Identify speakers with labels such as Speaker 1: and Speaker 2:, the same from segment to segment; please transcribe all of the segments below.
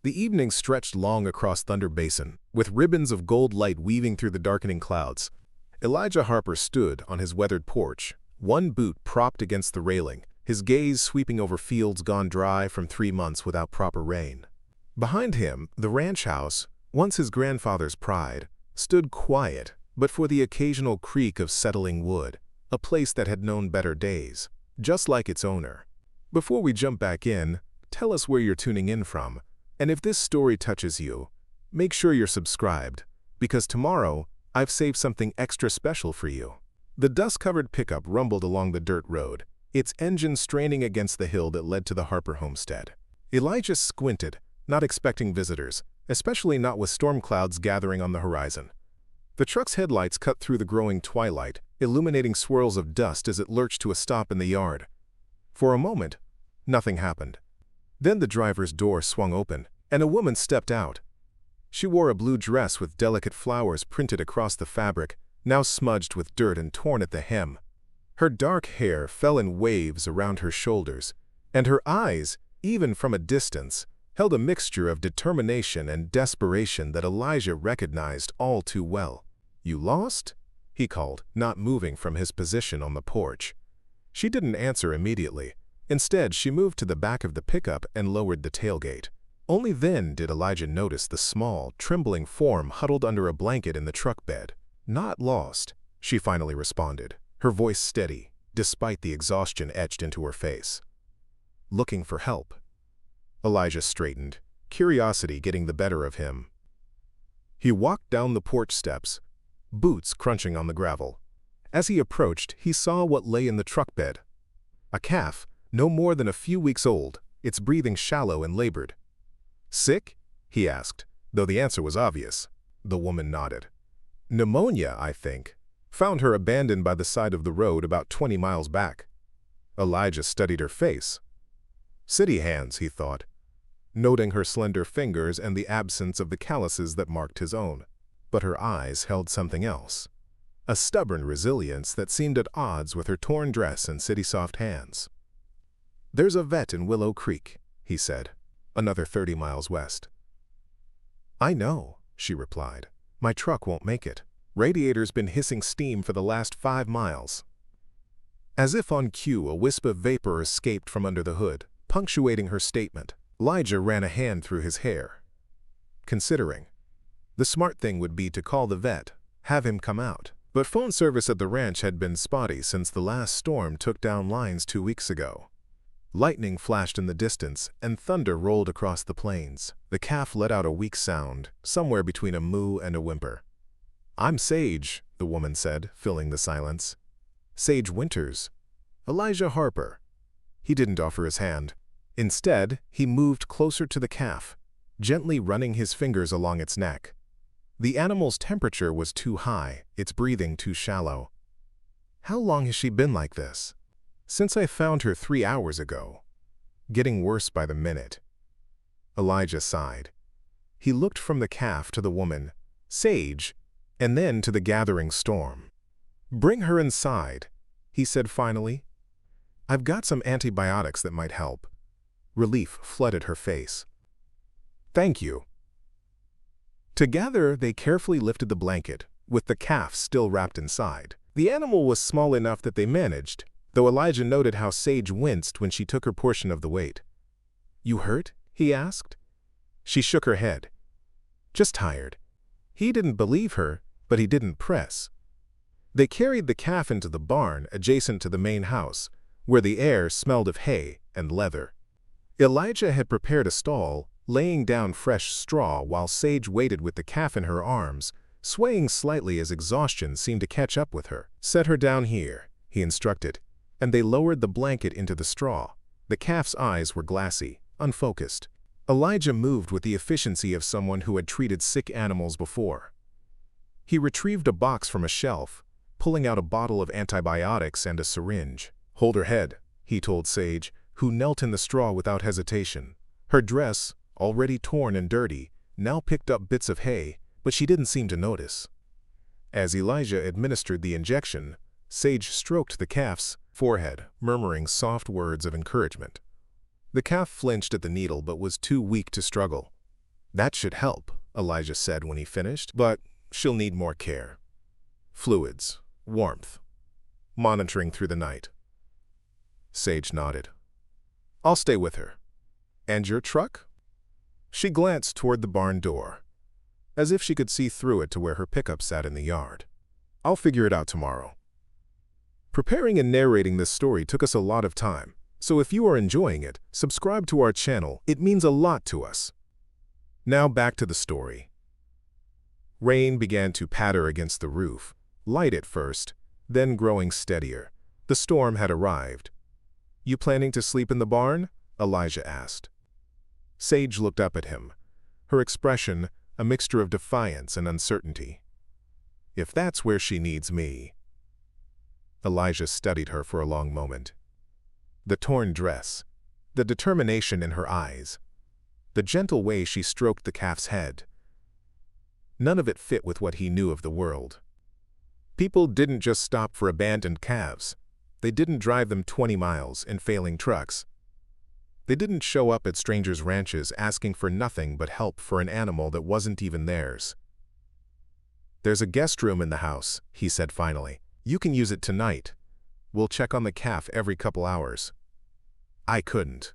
Speaker 1: The evening stretched long across Thunder Basin, with ribbons of gold light weaving through the darkening clouds. Elijah Harper stood on his weathered porch, one boot propped against the railing, his gaze sweeping over fields gone dry from 3 months without proper rain. Behind him, the ranch house, once his grandfather's pride, stood quiet but for the occasional creak of settling wood, a place that had known better days, just like its owner. Before we jump back in, tell us where you're tuning in from, and if this story touches you, make sure you're subscribed, because tomorrow I've saved something extra special for you. The dust-covered pickup rumbled along the dirt road, its engine straining against the hill that led to the Harper homestead. Elijah squinted, not expecting visitors, especially not with storm clouds gathering on the horizon. The truck's headlights cut through the growing twilight, illuminating swirls of dust as it lurched to a stop in the yard. For a moment, nothing happened. Then the driver's door swung open, and a woman stepped out. She wore a blue dress with delicate flowers printed across the fabric, now smudged with dirt and torn at the hem. Her dark hair fell in waves around her shoulders, and her eyes, even from a distance, held a mixture of determination and desperation that Elijah recognized all too well. "You lost?" he called, not moving from his position on the porch. She didn't answer immediately. Instead, she moved to the back of the pickup and lowered the tailgate. Only then did Elijah notice the small, trembling form huddled under a blanket in the truck bed. "Not lost," she finally responded, her voice steady, despite the exhaustion etched into her face. "Looking for help." Elijah straightened, curiosity getting the better of him. He walked down the porch steps, boots crunching on the gravel. As he approached, he saw what lay in the truck bed. A calf, no more than a few weeks old, its breathing shallow and labored. "Sick?" he asked, though the answer was obvious. The woman nodded. "Pneumonia, I think. Found her abandoned by the side of the road about 20 miles back." Elijah studied her face. City hands, he thought, noting her slender fingers and the absence of the calluses that marked his own. But her eyes held something else, a stubborn resilience that seemed at odds with her torn dress and city-soft hands. "There's a vet in Willow Creek," he said, "another 30 miles west." "I know," she replied. "My truck won't make it. Radiator's been hissing steam for the last 5 miles. As if on cue, a wisp of vapor escaped from under the hood, punctuating her statement. Elijah ran a hand through his hair. Considering, the smart thing would be to call the vet, have him come out. But phone service at the ranch had been spotty since the last storm took down lines 2 weeks ago. Lightning flashed in the distance, and thunder rolled across the plains. The calf let out a weak sound, somewhere between a moo and a whimper. "I'm Sage," the woman said, filling the silence. "Sage Winters." Elijah Harper. He didn't offer his hand. Instead, he moved closer to the calf, gently running his fingers along its neck. The animal's temperature was too high, its breathing too shallow. "How long has she been like this?" "Since I found her 3 hours ago. Getting worse by the minute." Elijah sighed. He looked from the calf to the woman, Sage, and then to the gathering storm. "Bring her inside," he said finally. "I've got some antibiotics that might help." Relief flooded her face. "Thank you." Together, they carefully lifted the blanket, with the calf still wrapped inside. The animal was small enough that they managed, though Elijah noted how Sage winced when she took her portion of the weight. "You hurt?" he asked. She shook her head. "Just tired." He didn't believe her, but he didn't press. They carried the calf into the barn adjacent to the main house, where the air smelled of hay and leather. Elijah had prepared a stall, laying down fresh straw while Sage waited with the calf in her arms, swaying slightly as exhaustion seemed to catch up with her. "Set her down here," he instructed, and they lowered the blanket into the straw. The calf's eyes were glassy, unfocused. Elijah moved with the efficiency of someone who had treated sick animals before. He retrieved a box from a shelf, pulling out a bottle of antibiotics and a syringe. "Hold her head," he told Sage, who knelt in the straw without hesitation. Her dress, already torn and dirty, now picked up bits of hay, but she didn't seem to notice. As Elijah administered the injection, Sage stroked the calf's forehead, murmuring soft words of encouragement. The calf flinched at the needle but was too weak to struggle. That should help, Elijah said when he finished, but she'll need more care. Fluids, warmth, monitoring through the night. Sage nodded. I'll stay with her. And your truck? She glanced toward the barn door, as if she could see through it to where her pickup sat in the yard. I'll figure it out tomorrow. Preparing and narrating this story took us a lot of time, so if you are enjoying it, subscribe to our channel. It means a lot to us. Now back to the story. Rain began to patter against the roof, light at first, then growing steadier. The storm had arrived. You planning to sleep in the barn? Elijah asked. Sage looked up at him, her expression a mixture of defiance and uncertainty. If that's where she needs me. Elijah studied her for a long moment. The torn dress, the determination in her eyes, the gentle way she stroked the calf's head. None of it fit with what he knew of the world. People didn't just stop for abandoned calves. They didn't drive them 20 miles in failing trucks. They didn't show up at strangers' ranches asking for nothing but help for an animal that wasn't even theirs. There's a guest room in the house, he said finally. You can use it tonight. We'll check on the calf every couple hours. I couldn't.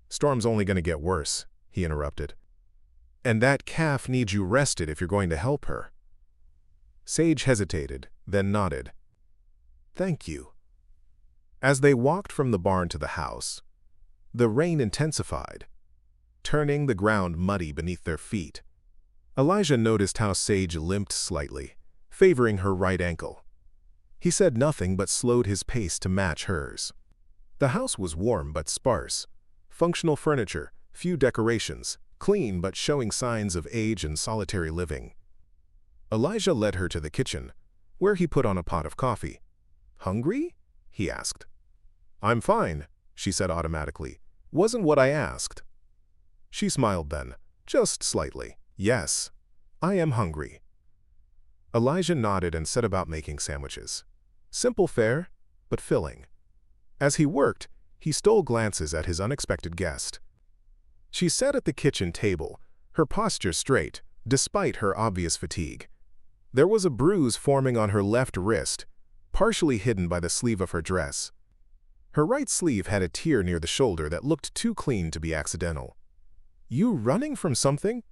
Speaker 1: Storm's only going to get worse, he interrupted. And that calf needs you rested if you're going to help her. Sage hesitated, then nodded. Thank you. As they walked from the barn to the house, the rain intensified, turning the ground muddy beneath their feet. Elijah noticed how Sage limped slightly, favoring her right ankle. He said nothing but slowed his pace to match hers. The house was warm but sparse. Functional furniture, few decorations, clean but showing signs of age and solitary living. Elijah led her to the kitchen, where he put on a pot of coffee. Hungry? He asked. I'm fine, she said automatically. Wasn't what I asked. She smiled then, just slightly. Yes, I am hungry. Elijah nodded and set about making sandwiches. Simple fare, but filling. As he worked, he stole glances at his unexpected guest. She sat at the kitchen table, her posture straight, despite her obvious fatigue. There was a bruise forming on her left wrist, partially hidden by the sleeve of her dress. Her right sleeve had a tear near the shoulder that looked too clean to be accidental. You running from something?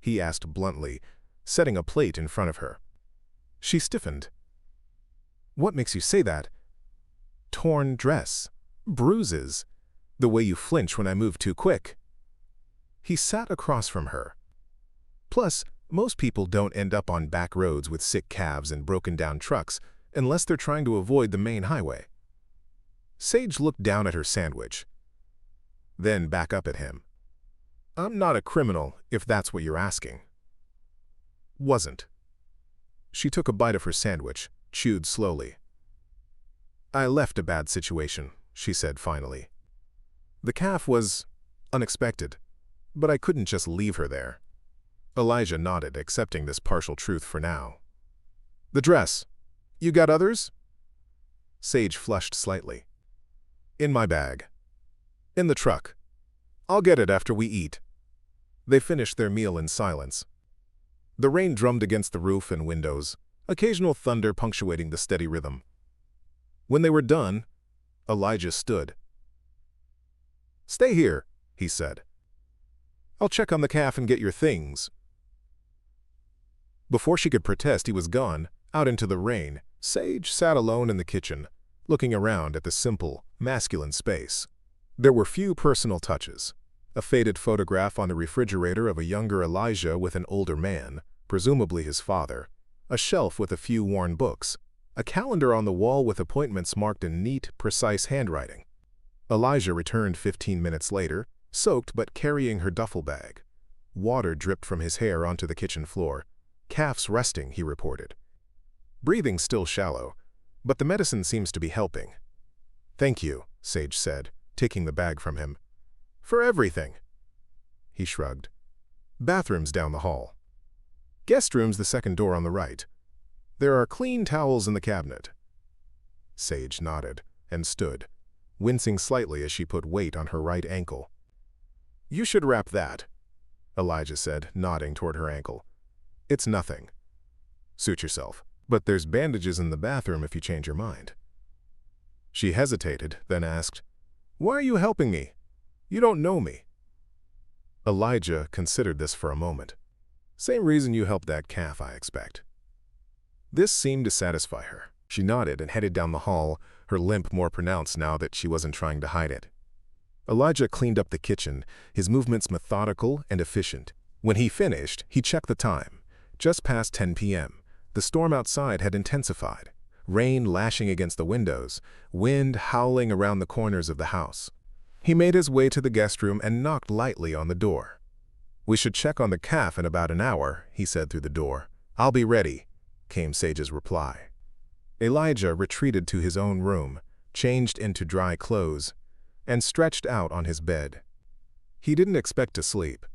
Speaker 1: He asked bluntly, setting a plate in front of her. She stiffened. What makes you say that? Torn dress, bruises, the way you flinch when I move too quick. He sat across from her. Plus, most people don't end up on back roads with sick calves and broken-down trucks unless they're trying to avoid the main highway. Sage looked down at her sandwich, then back up at him. I'm not a criminal, if that's what you're asking. Wasn't. She took a bite of her sandwich, chewed slowly. I left a bad situation, she said finally. The calf was unexpected, but I couldn't just leave her there. Elijah nodded, accepting this partial truth for now. The dress. You got others? Sage flushed slightly. In my bag. In the truck. I'll get it after we eat. They finished their meal in silence. The rain drummed against the roof and windows, occasional thunder punctuating the steady rhythm. When they were done, Elijah stood. Stay here, he said. I'll check on the calf and get your things. Before she could protest, he was gone, out into the rain. Sage sat alone in the kitchen, looking around at the simple, masculine space. There were few personal touches. A faded photograph on the refrigerator of a younger Elijah with an older man, presumably his father, a shelf with a few worn books, a calendar on the wall with appointments marked in neat, precise handwriting. Elijah returned 15 minutes later, soaked but carrying her duffel bag. Water dripped from his hair onto the kitchen floor. Calf's resting, he reported. Breathing still shallow, but the medicine seems to be helping. Thank you, Sage said, taking the bag from him. For everything. He shrugged. Bathrooms down the hall. Guest room's the second door on the right. There are clean towels in the cabinet. Sage nodded and stood, wincing slightly as she put weight on her right ankle. You should wrap that. Elijah said, nodding toward her ankle. It's nothing. Suit yourself. But there's bandages in the bathroom if you change your mind. She hesitated, then asked, Why are you helping me? You don't know me. Elijah considered this for a moment. Same reason you helped that calf, I expect. This seemed to satisfy her. She nodded and headed down the hall, her limp more pronounced now that she wasn't trying to hide it. Elijah cleaned up the kitchen, his movements methodical and efficient. When he finished, he checked the time. Just past 10 p.m. The storm outside had intensified. Rain lashing against the windows, wind howling around the corners of the house. He made his way to the guest room and knocked lightly on the door. We should check on the calf in about an hour, he said through the door. I'll be ready, came Sage's reply. Elijah retreated to his own room, changed into dry clothes, and stretched out on his bed. He didn't expect to sleep.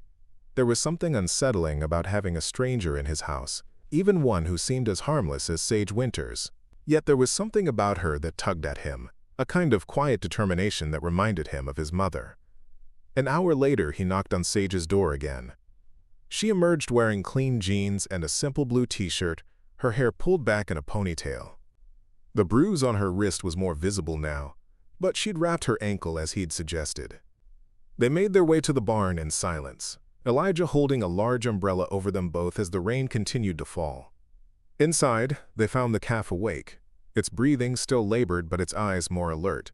Speaker 1: There was something unsettling about having a stranger in his house, even one who seemed as harmless as Sage Winters. Yet there was something about her that tugged at him, a kind of quiet determination that reminded him of his mother. An hour later, he knocked on Sage's door again. She emerged wearing clean jeans and a simple blue t-shirt, her hair pulled back in a ponytail. The bruise on her wrist was more visible now, but she'd wrapped her ankle as he'd suggested. They made their way to the barn in silence, Elijah holding a large umbrella over them both as the rain continued to fall. Inside, they found the calf awake, its breathing still labored but its eyes more alert.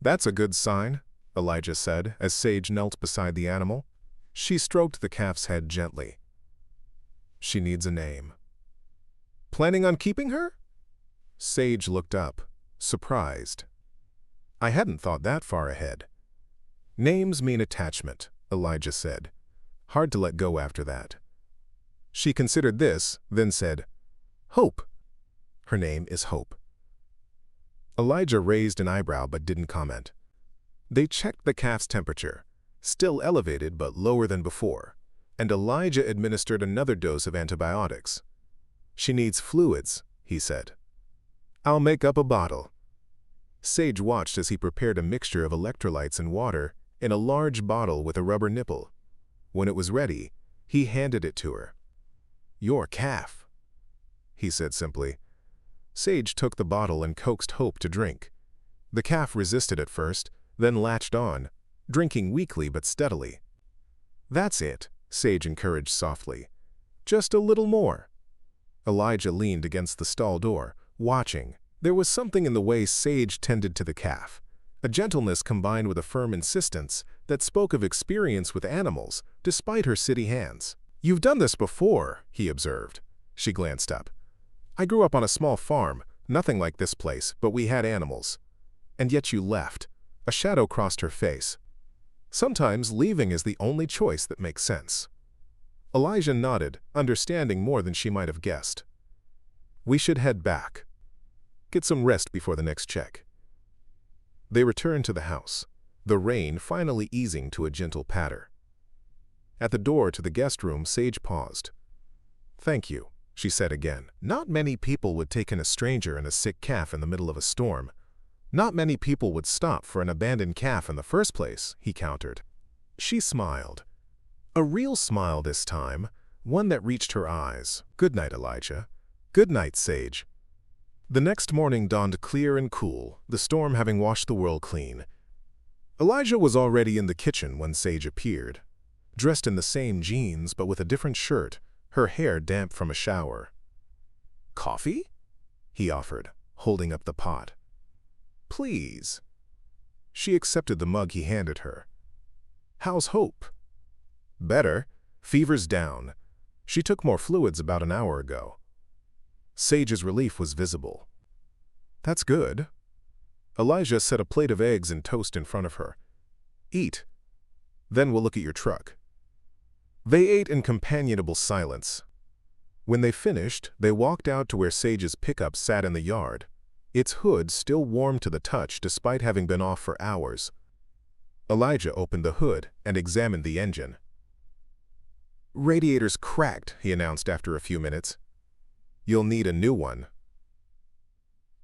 Speaker 1: That's a good sign, Elijah said as Sage knelt beside the animal. She stroked the calf's head gently. She needs a name. Planning on keeping her? Sage looked up, surprised. I hadn't thought that far ahead. Names mean attachment, Elijah said. Hard to let go after that. She considered this, then said, Hope. Her name is Hope. Elijah raised an eyebrow but didn't comment. They checked the calf's temperature, still elevated but lower than before, and Elijah administered another dose of antibiotics. She needs fluids, he said. I'll make up a bottle. Sage watched as he prepared a mixture of electrolytes and water in a large bottle with a rubber nipple. When it was ready, he handed it to her. Your calf, he said simply. Sage took the bottle and coaxed Hope to drink. The calf resisted at first, then latched on, drinking weakly but steadily. That's it, Sage encouraged softly. Just a little more. Elijah leaned against the stall door, watching. There was something in the way Sage tended to the calf, a gentleness combined with a firm insistence that spoke of experience with animals, despite her city hands. You've done this before, he observed. She glanced up. I grew up on a small farm, nothing like this place, but we had animals. And yet you left. A shadow crossed her face. Sometimes leaving is the only choice that makes sense. Elijah nodded, understanding more than she might have guessed. We should head back. Get some rest before the next check. They returned to the house, the rain finally easing to a gentle patter. At the door to the guest room, Sage paused. Thank you, she said again. Not many people would take in a stranger and a sick calf in the middle of a storm. Not many people would stop for an abandoned calf in the first place, he countered. She smiled. A real smile this time, one that reached her eyes. Good night, Elijah. Good night, Sage. The next morning dawned clear and cool, the storm having washed the world clean. Elijah was already in the kitchen when Sage appeared, dressed in the same jeans but with a different shirt, her hair damp from a shower. Coffee? He offered, holding up the pot. Please. She accepted the mug he handed her. How's Hope? Better. Fever's down. She took more fluids about an hour ago. Sage's relief was visible. That's good. Elijah set a plate of eggs and toast in front of her. Eat. Then we'll look at your truck. They ate in companionable silence. When they finished, they walked out to where Sage's pickup sat in the yard, its hood still warm to the touch despite having been off for hours. Elijah opened the hood and examined the engine. Radiator's cracked, he announced after a few minutes. You'll need a new one.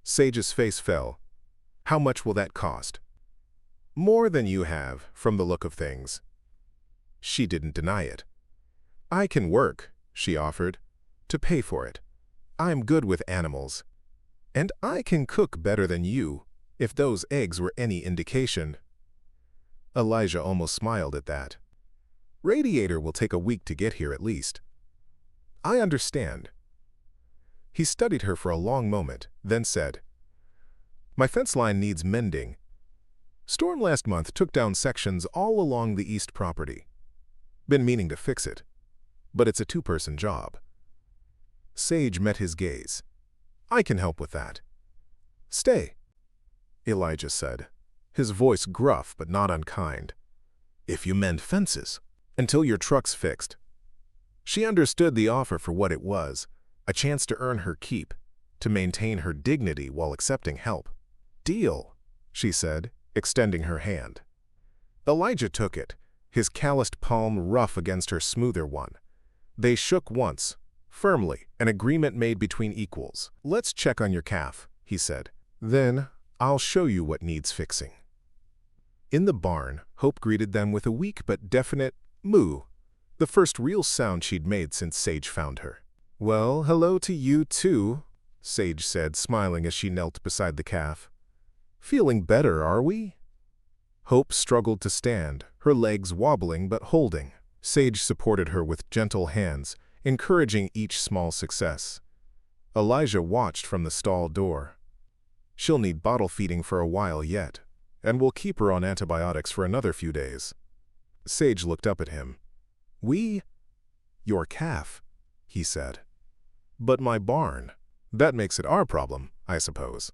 Speaker 1: Sage's face fell. How much will that cost? More than you have, from the look of things. She didn't deny it. I can work, she offered, to pay for it. I'm good with animals. And I can cook better than you, if those eggs were any indication. Elijah almost smiled at that. Radiator will take a week to get here at least. I understand. He studied her for a long moment, then said, My fence line needs mending. Storm last month took down sections all along the east property. Been meaning to fix it, but it's a two-person job. Sage met his gaze. I can help with that. Stay, Elijah said, his voice gruff but not unkind. If you mend fences, until your truck's fixed. She understood the offer for what it was, a chance to earn her keep, to maintain her dignity while accepting help. Deal, she said, extending her hand. Elijah took it, his calloused palm rough against her smoother one. They shook once, firmly, an agreement made between equals. Let's check on your calf, he said. Then I'll show you what needs fixing. In the barn, Hope greeted them with a weak but definite moo, the first real sound she'd made since Sage found her. Well, hello to you too, Sage said, smiling as she knelt beside the calf. Feeling better, are we? Hope struggled to stand, her legs wobbling but holding. Sage supported her with gentle hands, encouraging each small success. Elijah watched from the stall door. She'll need bottle feeding for a while yet, and we'll keep her on antibiotics for another few days. Sage looked up at him. Your calf, he said. But my barn. That makes it our problem, I suppose.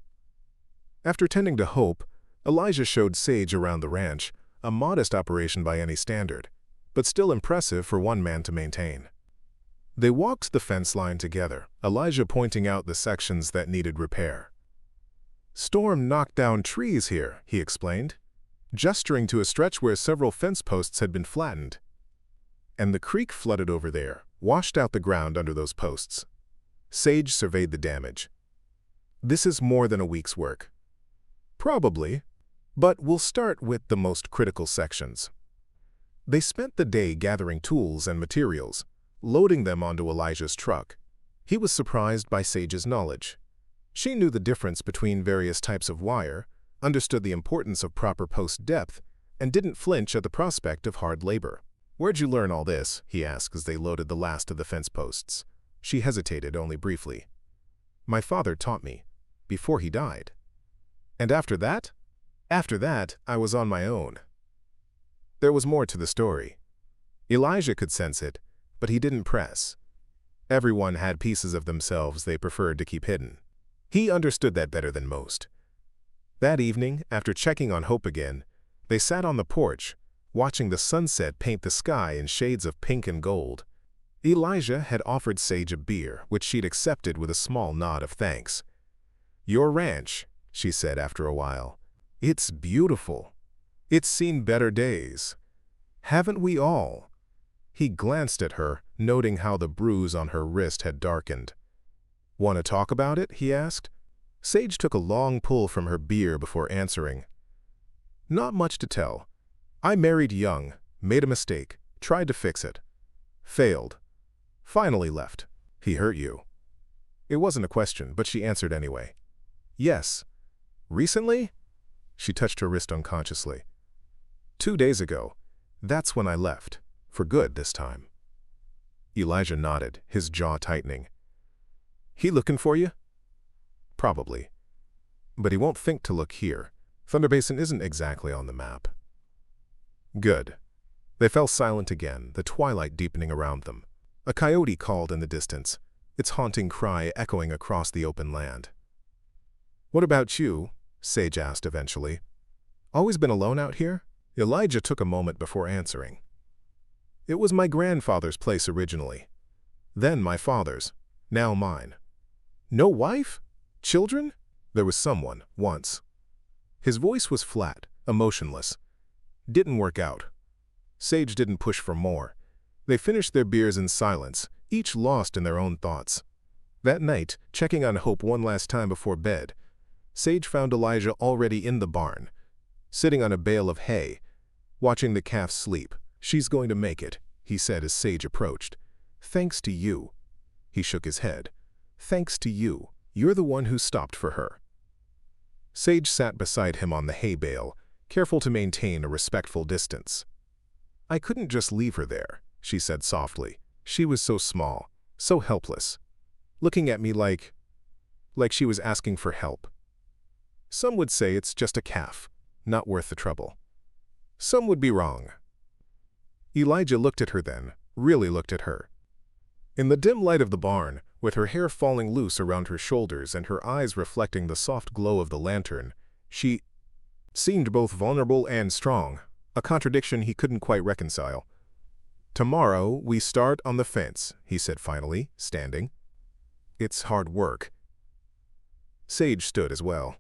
Speaker 1: After tending to Hope, Elijah showed Sage around the ranch, a modest operation by any standard, but still impressive for one man to maintain. They walked the fence line together, Elijah pointing out the sections that needed repair. Storm knocked down trees here, he explained, gesturing to a stretch where several fence posts had been flattened. And the creek flooded over there, washed out the ground under those posts. Sage surveyed the damage. This is more than a week's work. Probably, but we'll start with the most critical sections. They spent the day gathering tools and materials, loading them onto Elijah's truck. He was surprised by Sage's knowledge. She knew the difference between various types of wire, understood the importance of proper post depth, and didn't flinch at the prospect of hard labor. Where'd you learn all this? He asked as they loaded the last of the fence posts. She hesitated only briefly. My father taught me, before he died. And after that? After that, I was on my own. There was more to the story. Elijah could sense it, but he didn't press. Everyone had pieces of themselves they preferred to keep hidden. He understood that better than most. That evening, after checking on Hope again, they sat on the porch, watching the sunset paint the sky in shades of pink and gold. Elijah had offered Sage a beer, which she'd accepted with a small nod of thanks. Your ranch, she said after a while. It's beautiful. It's seen better days. Haven't we all? He glanced at her, noting how the bruise on her wrist had darkened. Want to talk about it? He asked. Sage took a long pull from her beer before answering. Not much to tell. I married young, made a mistake, tried to fix it. Failed. Finally left. He hurt you. It wasn't a question, but she answered anyway. Yes. Recently? She touched her wrist unconsciously. 2 days ago. That's when I left. For good this time. Elijah nodded, his jaw tightening. He looking for you? Probably. But he won't think to look here. Thunder Basin isn't exactly on the map. Good. They fell silent again, the twilight deepening around them. A coyote called in the distance, its haunting cry echoing across the open land. What about you? Sage asked eventually. Always been alone out here? Elijah took a moment before answering. It was my grandfather's place originally. Then my father's. Now mine. No wife? Children? There was someone, once. His voice was flat, emotionless. Didn't work out. Sage didn't push for more. They finished their beers in silence, each lost in their own thoughts. That night, checking on Hope one last time before bed, Sage found Elijah already in the barn, sitting on a bale of hay, watching the calf sleep. She's going to make it, he said as Sage approached. Thanks to you." He shook his head. "Thanks to you. You're the one who stopped for her." Sage sat beside him on the hay bale, careful to maintain a respectful distance. "I couldn't just leave her there," she said softly. "She was so small, so helpless, looking at me like she was asking for help. Some would say it's just a calf, not worth the trouble. Some would be wrong." Elijah looked at her then, really looked at her. In the dim light of the barn, with her hair falling loose around her shoulders and her eyes reflecting the soft glow of the lantern, she seemed both vulnerable and strong, a contradiction he couldn't quite reconcile. "Tomorrow we start on the fence," he said finally, standing. "It's hard work." Sage stood as well.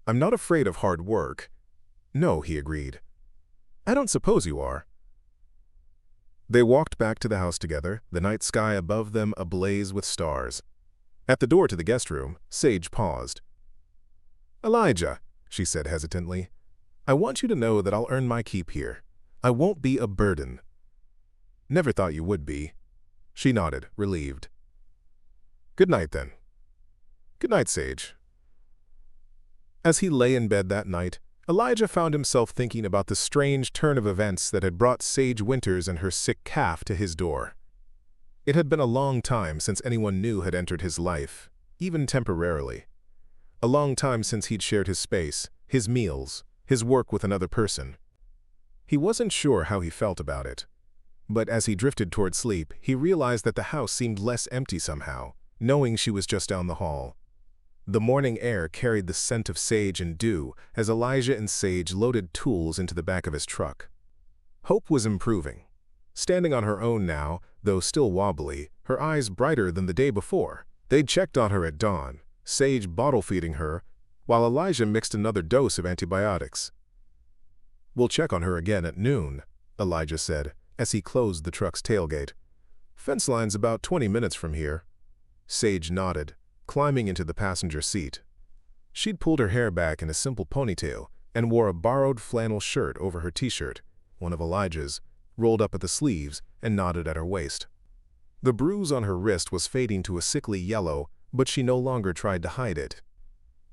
Speaker 1: "I'm not afraid of hard work." "No," he agreed. "I don't suppose you are." They walked back to the house together, the night sky above them ablaze with stars. At the door to the guest room, Sage paused. "Elijah," she said hesitantly, "I want you to know that I'll earn my keep here. I won't be a burden." "Never thought you would be." She nodded, relieved. "Good night, then." "Good night, Sage." As he lay in bed that night, Elijah found himself thinking about the strange turn of events that had brought Sage Winters and her sick calf to his door. It had been a long time since anyone new had entered his life, even temporarily. A long time since he'd shared his space, his meals, his work with another person. He wasn't sure how he felt about it. But as he drifted toward sleep, he realized that the house seemed less empty somehow, knowing she was just down the hall. The morning air carried the scent of sage and dew as Elijah and Sage loaded tools into the back of his truck. Hope was improving. Standing on her own now, though still wobbly, her eyes brighter than the day before. They'd checked on her at dawn, Sage bottle-feeding her, while Elijah mixed another dose of antibiotics. "We'll check on her again at noon," Elijah said, as he closed the truck's tailgate. "Fence line's about 20 minutes from here." Sage nodded, climbing into the passenger seat. She'd pulled her hair back in a simple ponytail and wore a borrowed flannel shirt over her t-shirt, one of Elijah's, rolled up at the sleeves and knotted at her waist. The bruise on her wrist was fading to a sickly yellow, but she no longer tried to hide it.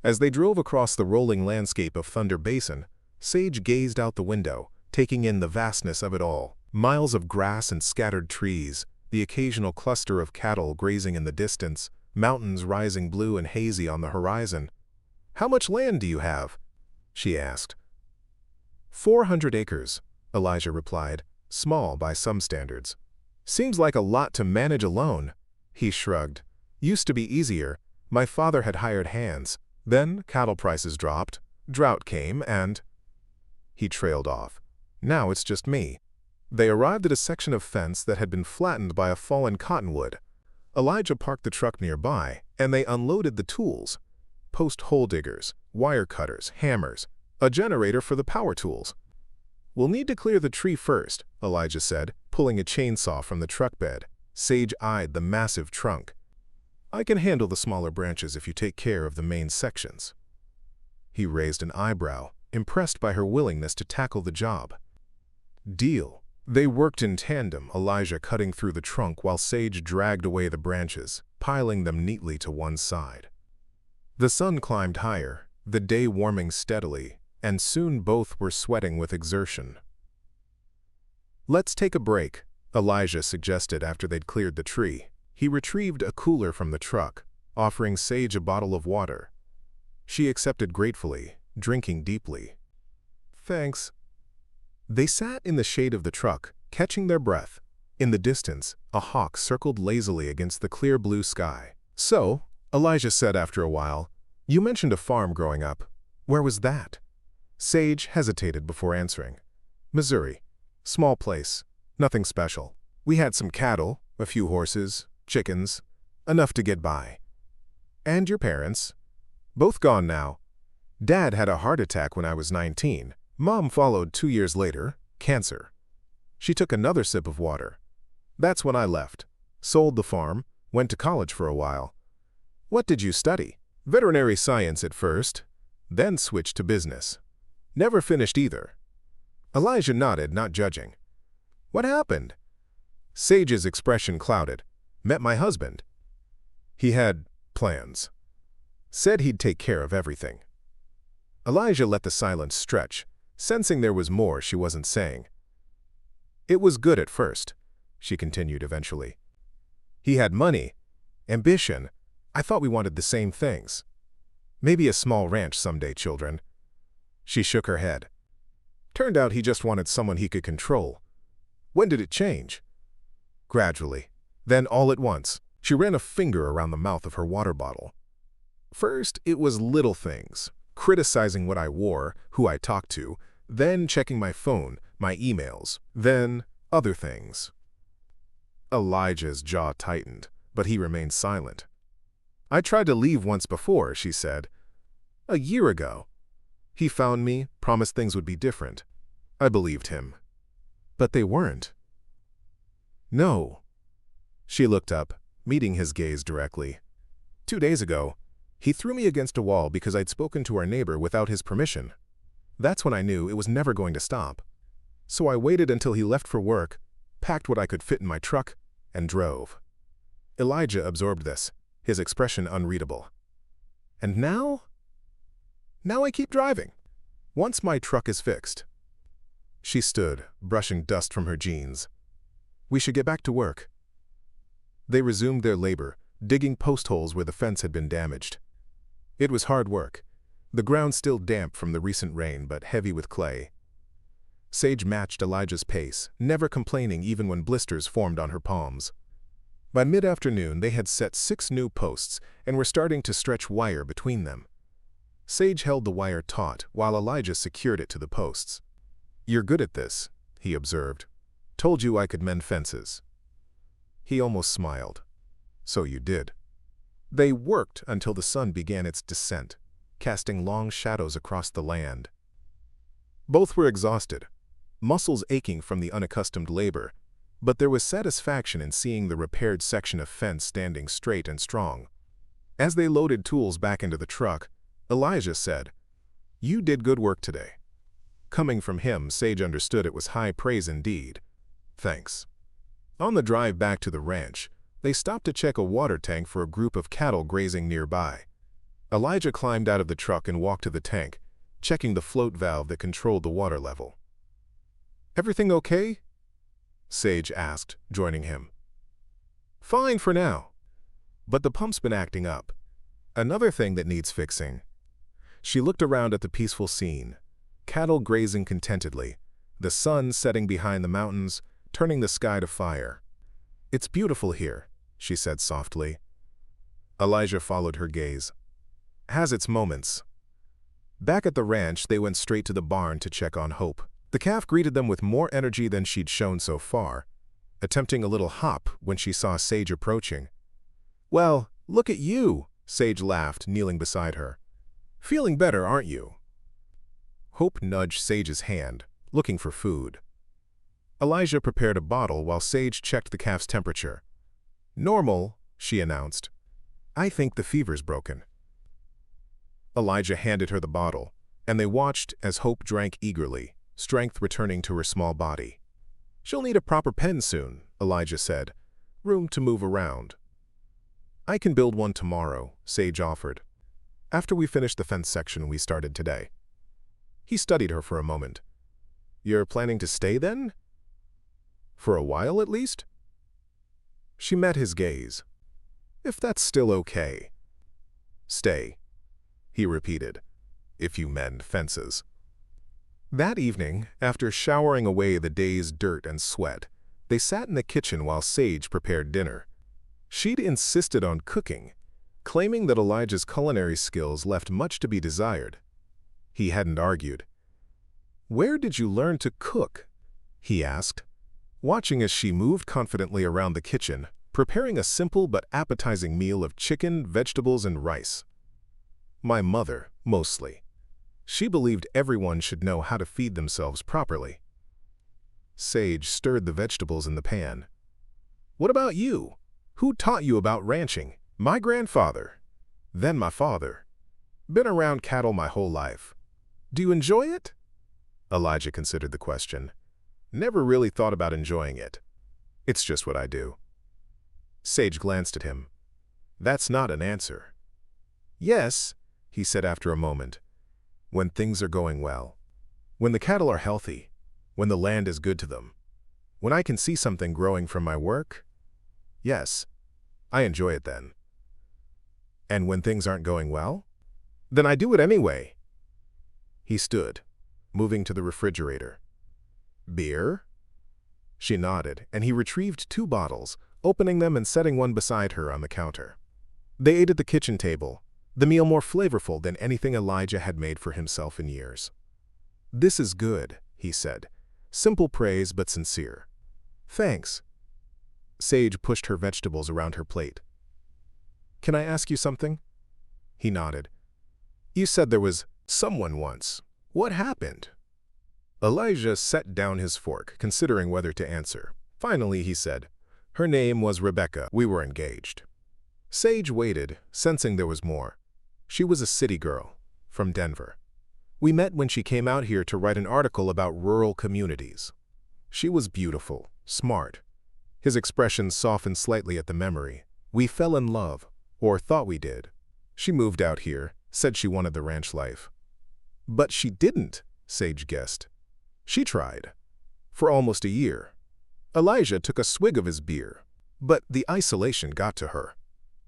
Speaker 1: As they drove across the rolling landscape of Thunder Basin, Sage gazed out the window, taking in the vastness of it all. Miles of grass and scattered trees, the occasional cluster of cattle grazing in the distance, mountains rising blue and hazy on the horizon. "How much land do you have?" she asked. 400 acres, Elijah replied, small by some standards. "Seems like a lot to manage alone." He shrugged. "Used to be easier. My father had hired hands. Then cattle prices dropped, drought came, and—" He trailed off. "Now it's just me." They arrived at a section of fence that had been flattened by a fallen cottonwood. Elijah parked the truck nearby, and they unloaded the tools. Post hole diggers, wire cutters, hammers, a generator for the power tools. "We'll need to clear the tree first," Elijah said, pulling a chainsaw from the truck bed. Sage eyed the massive trunk. "I can handle the smaller branches if you take care of the main sections." He raised an eyebrow, impressed by her willingness to tackle the job. "Deal." They worked in tandem, Elijah cutting through the trunk while Sage dragged away the branches, piling them neatly to one side. The sun climbed higher, the day warming steadily, and soon both were sweating with exertion. "Let's take a break," Elijah suggested after they'd cleared the tree. He retrieved a cooler from the truck, offering Sage a bottle of water. She accepted gratefully, drinking deeply. "Thanks." They sat in the shade of the truck, catching their breath. In the distance, a hawk circled lazily against the clear blue sky. "So," Elijah said after a while, "you mentioned a farm growing up. Where was that?" Sage hesitated before answering. "Missouri. Small place. Nothing special. We had some cattle, a few horses, chickens, enough to get by." "And your parents?" "Both gone now. Dad had a heart attack when I was 19. Mom followed 2 years later, cancer." She took another sip of water. "That's when I left. Sold the farm, went to college for a while." "What did you study?" "Veterinary science at first, then switched to business. Never finished either." Elijah nodded, not judging. "What happened?" Sage's expression clouded. Met my husband. He had plans. Said he'd take care of everything. Elijah let the silence stretch, sensing there was more she wasn't saying. It was good at first, she continued eventually. He had money, ambition. I thought we wanted the same things. Maybe a small ranch someday, children. She shook her head. Turned out he just wanted someone he could control. When did it change? Gradually. Then all at once, she ran a finger around the mouth of her water bottle. First, it was little things, criticizing what I wore, who I talked to, then checking my phone, my emails, then other things. Elijah's jaw tightened, but he remained silent. I tried to leave once before, she said. A year ago. He found me, promised things would be different. I believed him. But they weren't. No. She looked up, meeting his gaze directly. 2 days ago, he threw me against a wall because I'd spoken to our neighbor without his permission. That's when I knew it was never going to stop. So I waited until he left for work, packed what I could fit in my truck, and drove. Elijah absorbed this, his expression unreadable. And now? Now I keep driving. Once my truck is fixed. She stood, brushing dust from her jeans. We should get back to work. They resumed their labor, digging post holes where the fence had been damaged. It was hard work, the ground still damp from the recent rain but heavy with clay. Sage matched Elijah's pace, never complaining even when blisters formed on her palms. By mid-afternoon, they had set 6 new posts and were starting to stretch wire between them. Sage held the wire taut while Elijah secured it to the posts. You're good at this, he observed. Told you I could mend fences. He almost smiled. So you did. They worked until the sun began its descent, casting long shadows across the land. Both were exhausted, muscles aching from the unaccustomed labor, but there was satisfaction in seeing the repaired section of fence standing straight and strong. As they loaded tools back into the truck, Elijah said, You did good work today. Coming from him, Sage understood it was high praise indeed. Thanks. On the drive back to the ranch, they stopped to check a water tank for a group of cattle grazing nearby. Elijah climbed out of the truck and walked to the tank, checking the float valve that controlled the water level. Everything okay? Sage asked, joining him. Fine for now. But the pump's been acting up. Another thing that needs fixing. She looked around at the peaceful scene. Cattle grazing contentedly, the sun setting behind the mountains, turning the sky to fire. It's beautiful here, she said softly. Elijah followed her gaze. Has its moments. Back at the ranch, they went straight to the barn to check on Hope. The calf greeted them with more energy than she'd shown so far, attempting a little hop when she saw Sage approaching. Well, look at you, Sage laughed, kneeling beside her. Feeling better, aren't you? Hope nudged Sage's hand, looking for food. Elijah prepared a bottle while Sage checked the calf's temperature. Normal, she announced. I think the fever's broken. Elijah handed her the bottle, and they watched as Hope drank eagerly, strength returning to her small body. She'll need a proper pen soon, Elijah said. Room to move around. I can build one tomorrow, Sage offered. After we finish the fence section we started today. He studied her for a moment. You're planning to stay then? For a while at least? She met his gaze. If that's still okay. Stay, he repeated, if you mend fences. That evening, after showering away the day's dirt and sweat, they sat in the kitchen while Sage prepared dinner. She'd insisted on cooking, claiming that Elijah's culinary skills left much to be desired. He hadn't argued. Where did you learn to cook? He asked, watching as she moved confidently around the kitchen, preparing a simple but appetizing meal of chicken, vegetables, and rice. My mother, mostly. She believed everyone should know how to feed themselves properly. Sage stirred the vegetables in the pan. What about you? Who taught you about ranching? My grandfather. Then my father. Been around cattle my whole life. Do you enjoy it? Elijah considered the question. Never really thought about enjoying it. It's just what I do. Sage glanced at him. That's not an answer. Yes, he said after a moment. When things are going well. When the cattle are healthy. When the land is good to them. When I can see something growing from my work? Yes, I enjoy it then. And when things aren't going well? Then I do it anyway. He stood, moving to the refrigerator. Beer? She nodded, and he retrieved 2 bottles, opening them and setting one beside her on the counter. They ate at the kitchen table, the meal more flavorful than anything Elijah had made for himself in years. This is good, he said. Simple praise but sincere. Thanks. Sage pushed her vegetables around her plate. Can I ask you something? He nodded. You said there was someone once. What happened? Elijah set down his fork, considering whether to answer. Finally, he said, her name was Rebecca. We were engaged. Sage waited, sensing there was more. She was a city girl, from Denver. We met when she came out here to write an article about rural communities. She was beautiful, smart. His expression softened slightly at the memory. We fell in love, or thought we did. She moved out here, said she wanted the ranch life. But she didn't, Sage guessed. She tried. For almost a year. Elijah took a swig of his beer, but the isolation got to her.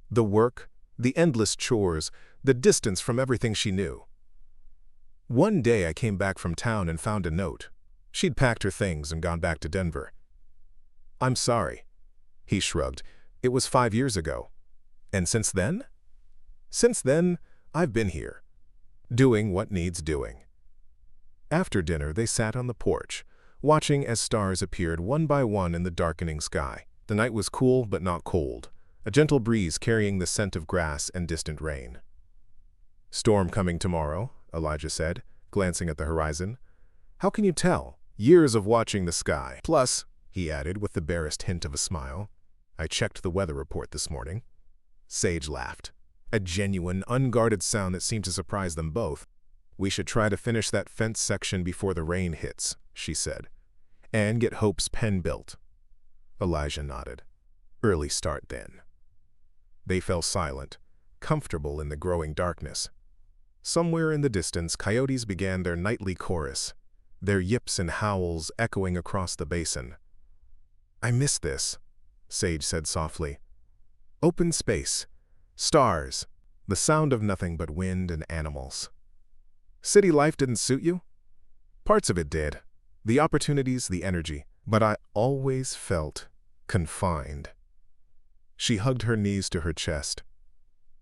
Speaker 1: The work, the endless chores, the distance from everything she knew. One day I came back from town and found a note. She'd packed her things and gone back to Denver. I'm sorry. He shrugged. It was 5 years ago. And since then? Since then, I've been here, doing what needs doing. After dinner, they sat on the porch, watching as stars appeared one by one in the darkening sky. The night was cool but not cold, a gentle breeze carrying the scent of grass and distant rain. Storm coming tomorrow, Elijah said, glancing at the horizon. How can you tell? Years of watching the sky. Plus, he added with the barest hint of a smile, I checked the weather report this morning. Sage laughed, a genuine, unguarded sound that seemed to surprise them both. We should try to finish that fence section before the rain hits, she said, and get Hope's pen built. Elijah nodded. Early start then. They fell silent, comfortable in the growing darkness. Somewhere in the distance, coyotes began their nightly chorus, their yips and howls echoing across the basin. I miss this, Sage said softly. Open space, stars, the sound of nothing but wind and animals. City life didn't suit you? Parts of it did. The opportunities, the energy. But I always felt confined. She hugged her knees to her chest.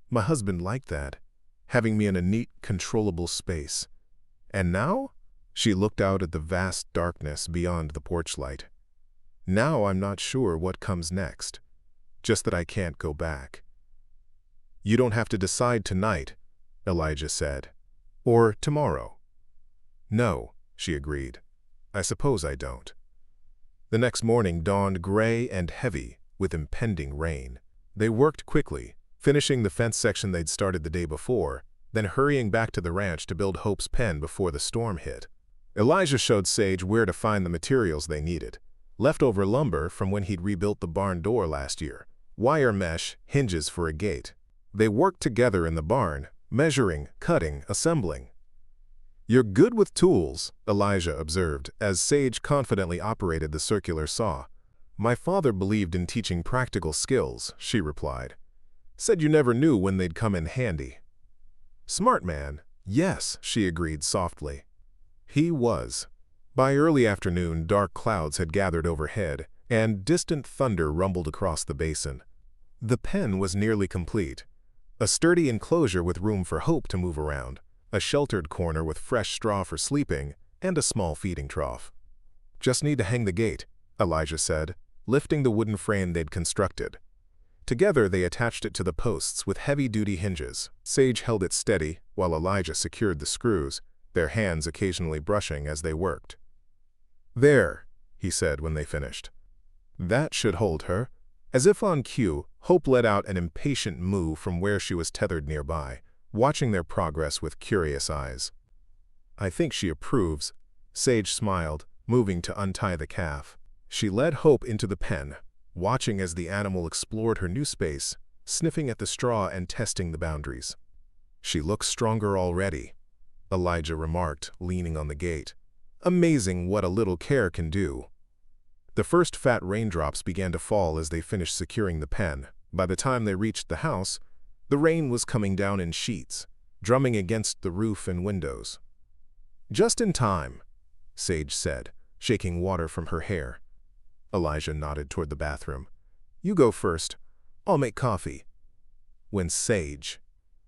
Speaker 1: My husband liked that, having me in a neat, controllable space. And now? She looked out at the vast darkness beyond the porch light. Now I'm not sure what comes next. Just that I can't go back. You don't have to decide tonight, Elijah said. Or tomorrow. No, she agreed. I suppose I don't. The next morning dawned gray and heavy with impending rain. They worked quickly, finishing the fence section they'd started the day before, then hurrying back to the ranch to build Hope's pen before the storm hit. Elijah showed Sage where to find the materials they needed. Leftover lumber from when he'd rebuilt the barn door last year. Wire mesh, hinges for a gate. They worked together in the barn, measuring, cutting, assembling. You're good with tools, Elijah observed, as Sage confidently operated the circular saw. My father believed in teaching practical skills, she replied. Said you never knew when they'd come in handy. Smart man. Yes, she agreed softly. He was. By early afternoon, dark clouds had gathered overhead, and distant thunder rumbled across the basin. The pen was nearly complete. A sturdy enclosure with room for Hope to move around, a sheltered corner with fresh straw for sleeping, and a small feeding trough. Just need to hang the gate, Elijah said, lifting the wooden frame they'd constructed. Together they attached it to the posts with heavy-duty hinges. Sage held it steady, while Elijah secured the screws, their hands occasionally brushing as they worked. There, he said when they finished. That should hold her. As if on cue, Hope let out an impatient moo from where she was tethered nearby, watching their progress with curious eyes. I think she approves, Sage smiled, moving to untie the calf. She led Hope into the pen, watching as the animal explored her new space, sniffing at the straw and testing the boundaries. "She looks stronger already," Elijah remarked, leaning on the gate. "Amazing what a little care can do." The first fat raindrops began to fall as they finished securing the pen. By the time they reached the house, the rain was coming down in sheets, drumming against the roof and windows. "Just in time," Sage said, shaking water from her hair. Elijah nodded toward the bathroom. "You go first. I'll make coffee." When Sage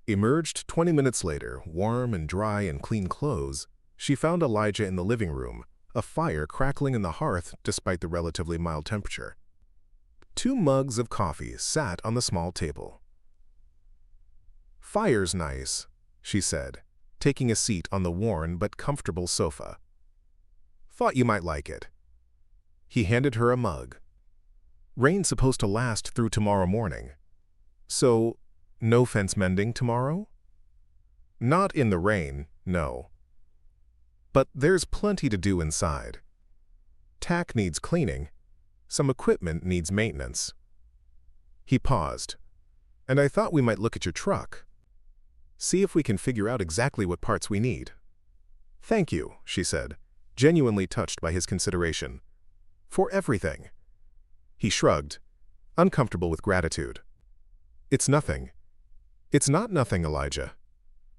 Speaker 1: emerged 20 minutes later, warm and dry in clean clothes, she found Elijah in the living room, a fire crackling in the hearth despite the relatively mild temperature. 2 mugs of coffee sat on the small table. "Fire's nice," she said, taking a seat on the worn but comfortable sofa. "Thought you might like it." He handed her a mug. "Rain's supposed to last through tomorrow morning. So, no fence mending tomorrow?" "Not in the rain, no. But there's plenty to do inside. Tack needs cleaning. Some equipment needs maintenance." He paused. "And I thought we might look at your truck. See if we can figure out exactly what parts we need." "Thank you," she said, genuinely touched by his consideration. "For everything." He shrugged, uncomfortable with gratitude. "It's nothing." "It's not nothing, Elijah."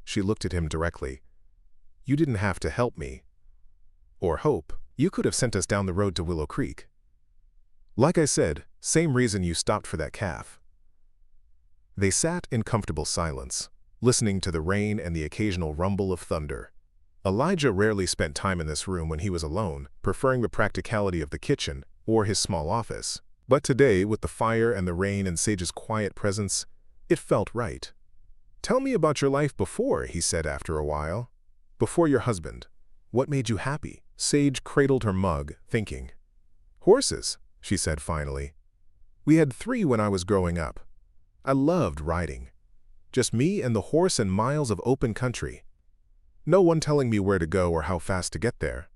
Speaker 1: She looked at him directly. "You didn't have to help me. Or hope. You could have sent us down the road to Willow Creek. Like I said, same reason you stopped for that calf." They sat in comfortable silence, listening to the rain and the occasional rumble of thunder. Elijah rarely spent time in this room when he was alone, preferring the practicality of the kitchen or his small office. But today, with the fire and the rain and Sage's quiet presence, it felt right. "Tell me about your life before," he said after a while. "Before your husband. What made you happy?" Sage cradled her mug, thinking. "Horses," she said finally. "We had 3 when I was growing up. I loved riding. Just me and the horse and miles of open country. No one telling me where to go or how fast to get there."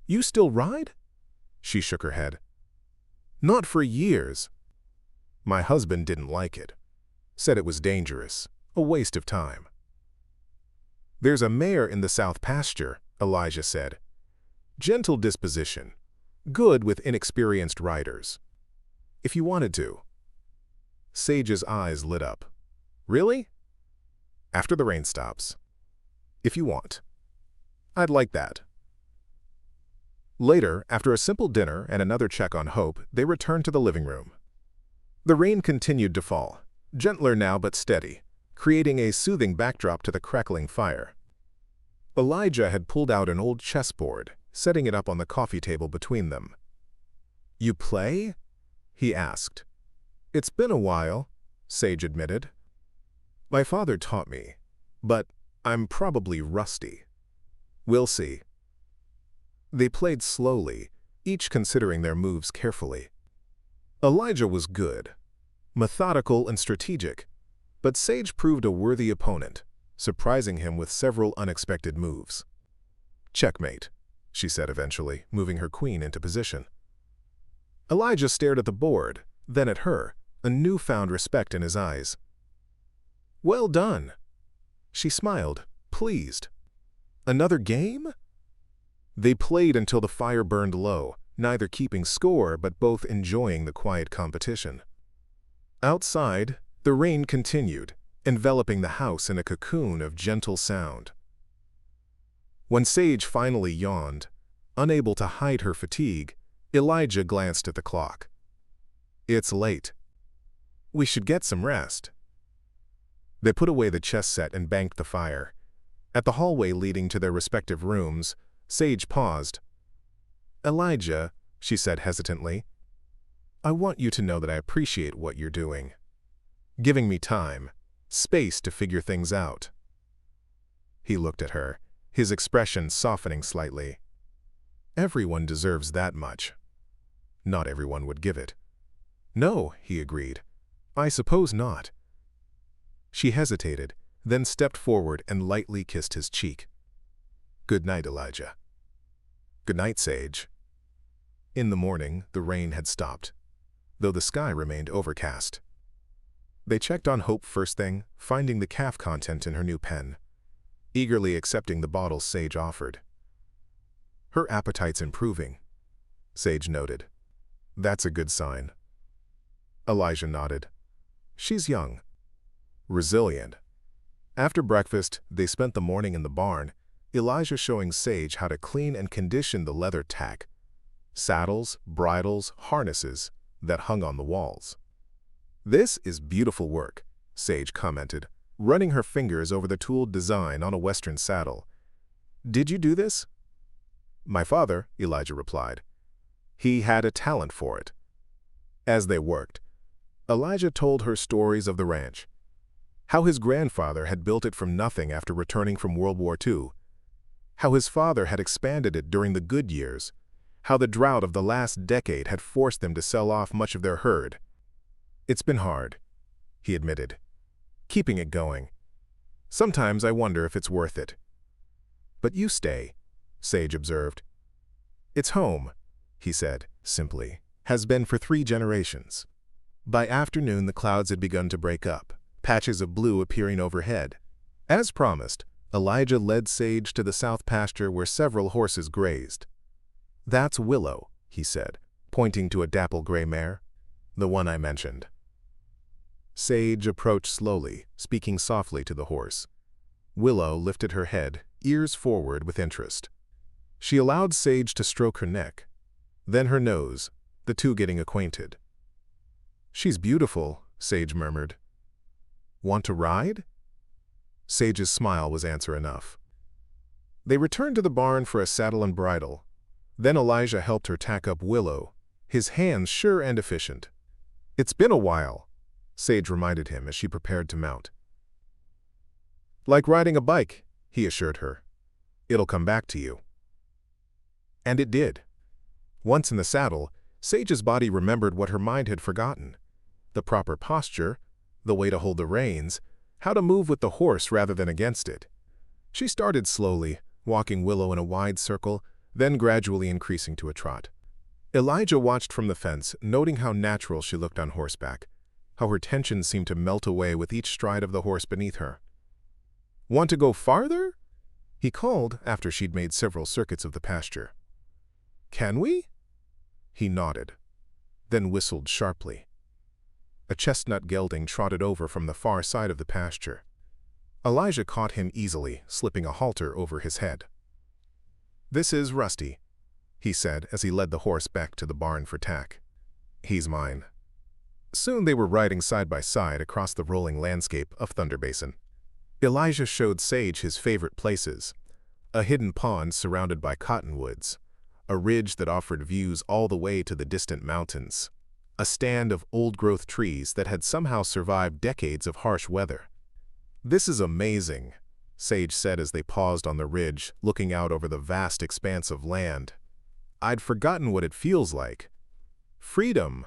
Speaker 1: "You still ride?" She shook her head. "Not for years. My husband didn't like it. Said it was dangerous, a waste of time." "There's a mare in the south pasture," Elijah said. "Gentle disposition. Good with inexperienced riders. If you wanted to." Sage's eyes lit up. "Really?" "After the rain stops. If you want. I'd like that." Later, after a simple dinner and another check on Hope, they returned to the living room. The rain continued to fall, gentler now but steady, creating a soothing backdrop to the crackling fire. Elijah had pulled out an old chessboard, setting it up on the coffee table between them. "You play?" he asked. "It's been a while," Sage admitted. "My father taught me, but I'm probably rusty. We'll see." They played slowly, each considering their moves carefully. Elijah was good, methodical and strategic, but Sage proved a worthy opponent, surprising him with several unexpected moves. "Checkmate," she said eventually, moving her queen into position. Elijah stared at the board, then at her, a newfound respect in his eyes. "Well done." She smiled, pleased. "Another game?" They played until the fire burned low, neither keeping score but both enjoying the quiet competition. Outside, the rain continued, enveloping the house in a cocoon of gentle sound. When Sage finally yawned, unable to hide her fatigue, Elijah glanced at the clock. "It's late. We should get some rest." They put away the chess set and banked the fire. At the hallway leading to their respective rooms, Sage paused. "Elijah," she said hesitantly, "I want you to know that I appreciate what you're doing. Giving me time, space to figure things out." He looked at her, his expression softening slightly. "Everyone deserves that much. Not everyone would give it." "No," he agreed. "I suppose not." She hesitated, then stepped forward and lightly kissed his cheek. "Good night, Elijah." "Good night, Sage." In the morning, the rain had stopped, though the sky remained overcast. They checked on Hope first thing, finding the calf content in her new pen, eagerly accepting the bottles Sage offered. "Her appetite's improving," Sage noted. "That's a good sign." Elijah nodded. "She's young, resilient." After breakfast, they spent the morning in the barn, Elijah showing Sage how to clean and condition the leather tack, saddles, bridles, harnesses that hung on the walls. "This is beautiful work," Sage commented, running her fingers over the tooled design on a western saddle. "Did you do this?" "My father," Elijah replied. "He had a talent for it." As they worked, Elijah told her stories of the ranch, how his grandfather had built it from nothing after returning from World War II, how his father had expanded it during the good years, how the drought of the last decade had forced them to sell off much of their herd. "It's been hard," he admitted, "keeping it going. Sometimes I wonder if it's worth it." "But you stay," Sage observed. "It's home," he said, simply, "has been for 3 generations." By afternoon, the clouds had begun to break up, patches of blue appearing overhead. As promised, Elijah led Sage to the south pasture where several horses grazed. "That's Willow," he said, pointing to a dapple gray mare. "The one I mentioned." Sage approached slowly, speaking softly to the horse. Willow lifted her head, ears forward with interest. She allowed Sage to stroke her neck, then her nose, the two getting acquainted. "She's beautiful," Sage murmured. "Want to ride?" Sage's smile was answer enough. They returned to the barn for a saddle and bridle. Then Elijah helped her tack up Willow, his hands sure and efficient. "It's been a while," Sage reminded him as she prepared to mount. "Like riding a bike," he assured her. "It'll come back to you." And it did. Once in the saddle, Sage's body remembered what her mind had forgotten: the proper posture, the way to hold the reins, how to move with the horse rather than against it. She started slowly, walking Willow in a wide circle, then gradually increasing to a trot. Elijah watched from the fence, noting how natural she looked on horseback, how her tension seemed to melt away with each stride of the horse beneath her. "Want to go farther?" he called after she'd made several circuits of the pasture. "Can we?" He nodded, then whistled sharply. A chestnut gelding trotted over from the far side of the pasture. Elijah caught him easily, slipping a halter over his head. "This is Rusty," he said as he led the horse back to the barn for tack. "He's mine." Soon they were riding side by side across the rolling landscape of Thunder Basin. Elijah showed Sage his favorite places: a hidden pond surrounded by cottonwoods, a ridge that offered views all the way to the distant mountains, a stand of old-growth trees that had somehow survived decades of harsh weather. "This is amazing," Sage said as they paused on the ridge, looking out over the vast expanse of land. "I'd forgotten what it feels like." "Freedom,"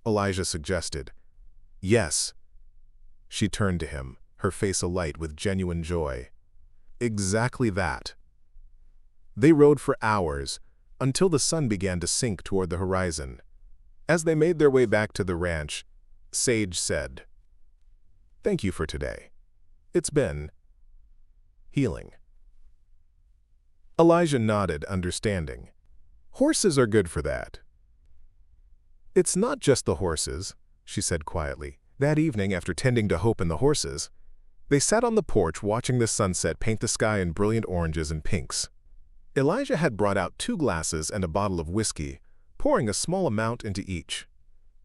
Speaker 1: Elijah suggested. "Yes." She turned to him, her face alight with genuine joy. "Exactly that." They rode for hours, until the sun began to sink toward the horizon. As they made their way back to the ranch, Sage said, "Thank you for today. It's been healing." Elijah nodded, understanding. "Horses are good for that." "It's not just the horses," she said quietly. That evening, after tending to Hope and the horses, they sat on the porch watching the sunset paint the sky in brilliant oranges and pinks. Elijah had brought out 2 glasses and a bottle of whiskey, pouring a small amount into each.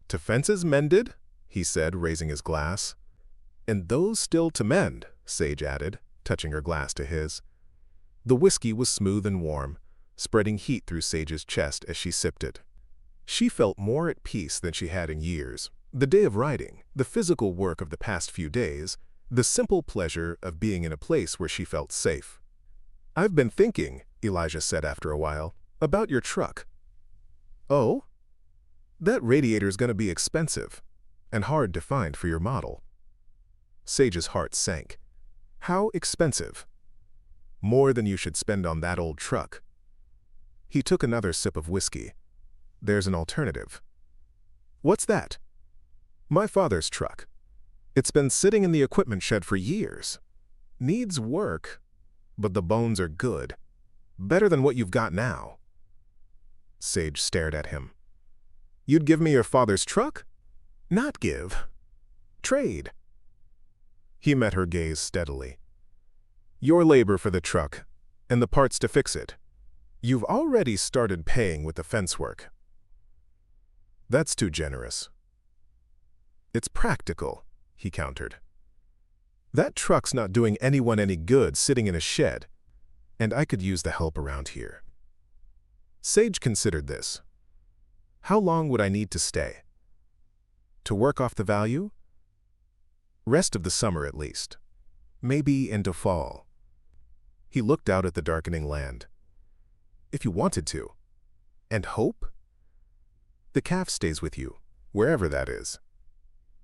Speaker 1: "To fences mended," he said, raising his glass. "And those still to mend," Sage added, touching her glass to his. The whiskey was smooth and warm, spreading heat through Sage's chest as she sipped it. She felt more at peace than she had in years. The day of riding, the physical work of the past few days, the simple pleasure of being in a place where she felt safe. "I've been thinking," Elijah said after a while, "about your truck." "Oh? That radiator's going to be expensive and hard to find for your model." Sage's heart sank. "How expensive?" "More than you should spend on that old truck." He took another sip of whiskey. there's an alternative. What's that? My father's truck. It's been sitting in the equipment shed for years. Needs work, but the bones are good. Better than what you've got now. Sage stared at him. You'd give me your father's truck? Not give. Trade. He met her gaze steadily. Your labor for the truck, and the parts to fix it. You've already started paying with the fence work. That's too generous. It's practical, he countered. That truck's not doing anyone any good sitting in a shed, and I could use the help around here. Sage considered this. How long would I need to stay? To work off the value? Rest of the summer at least. Maybe into fall. He looked out at the darkening land. If you wanted to. And hope? The calf stays with you, wherever that is.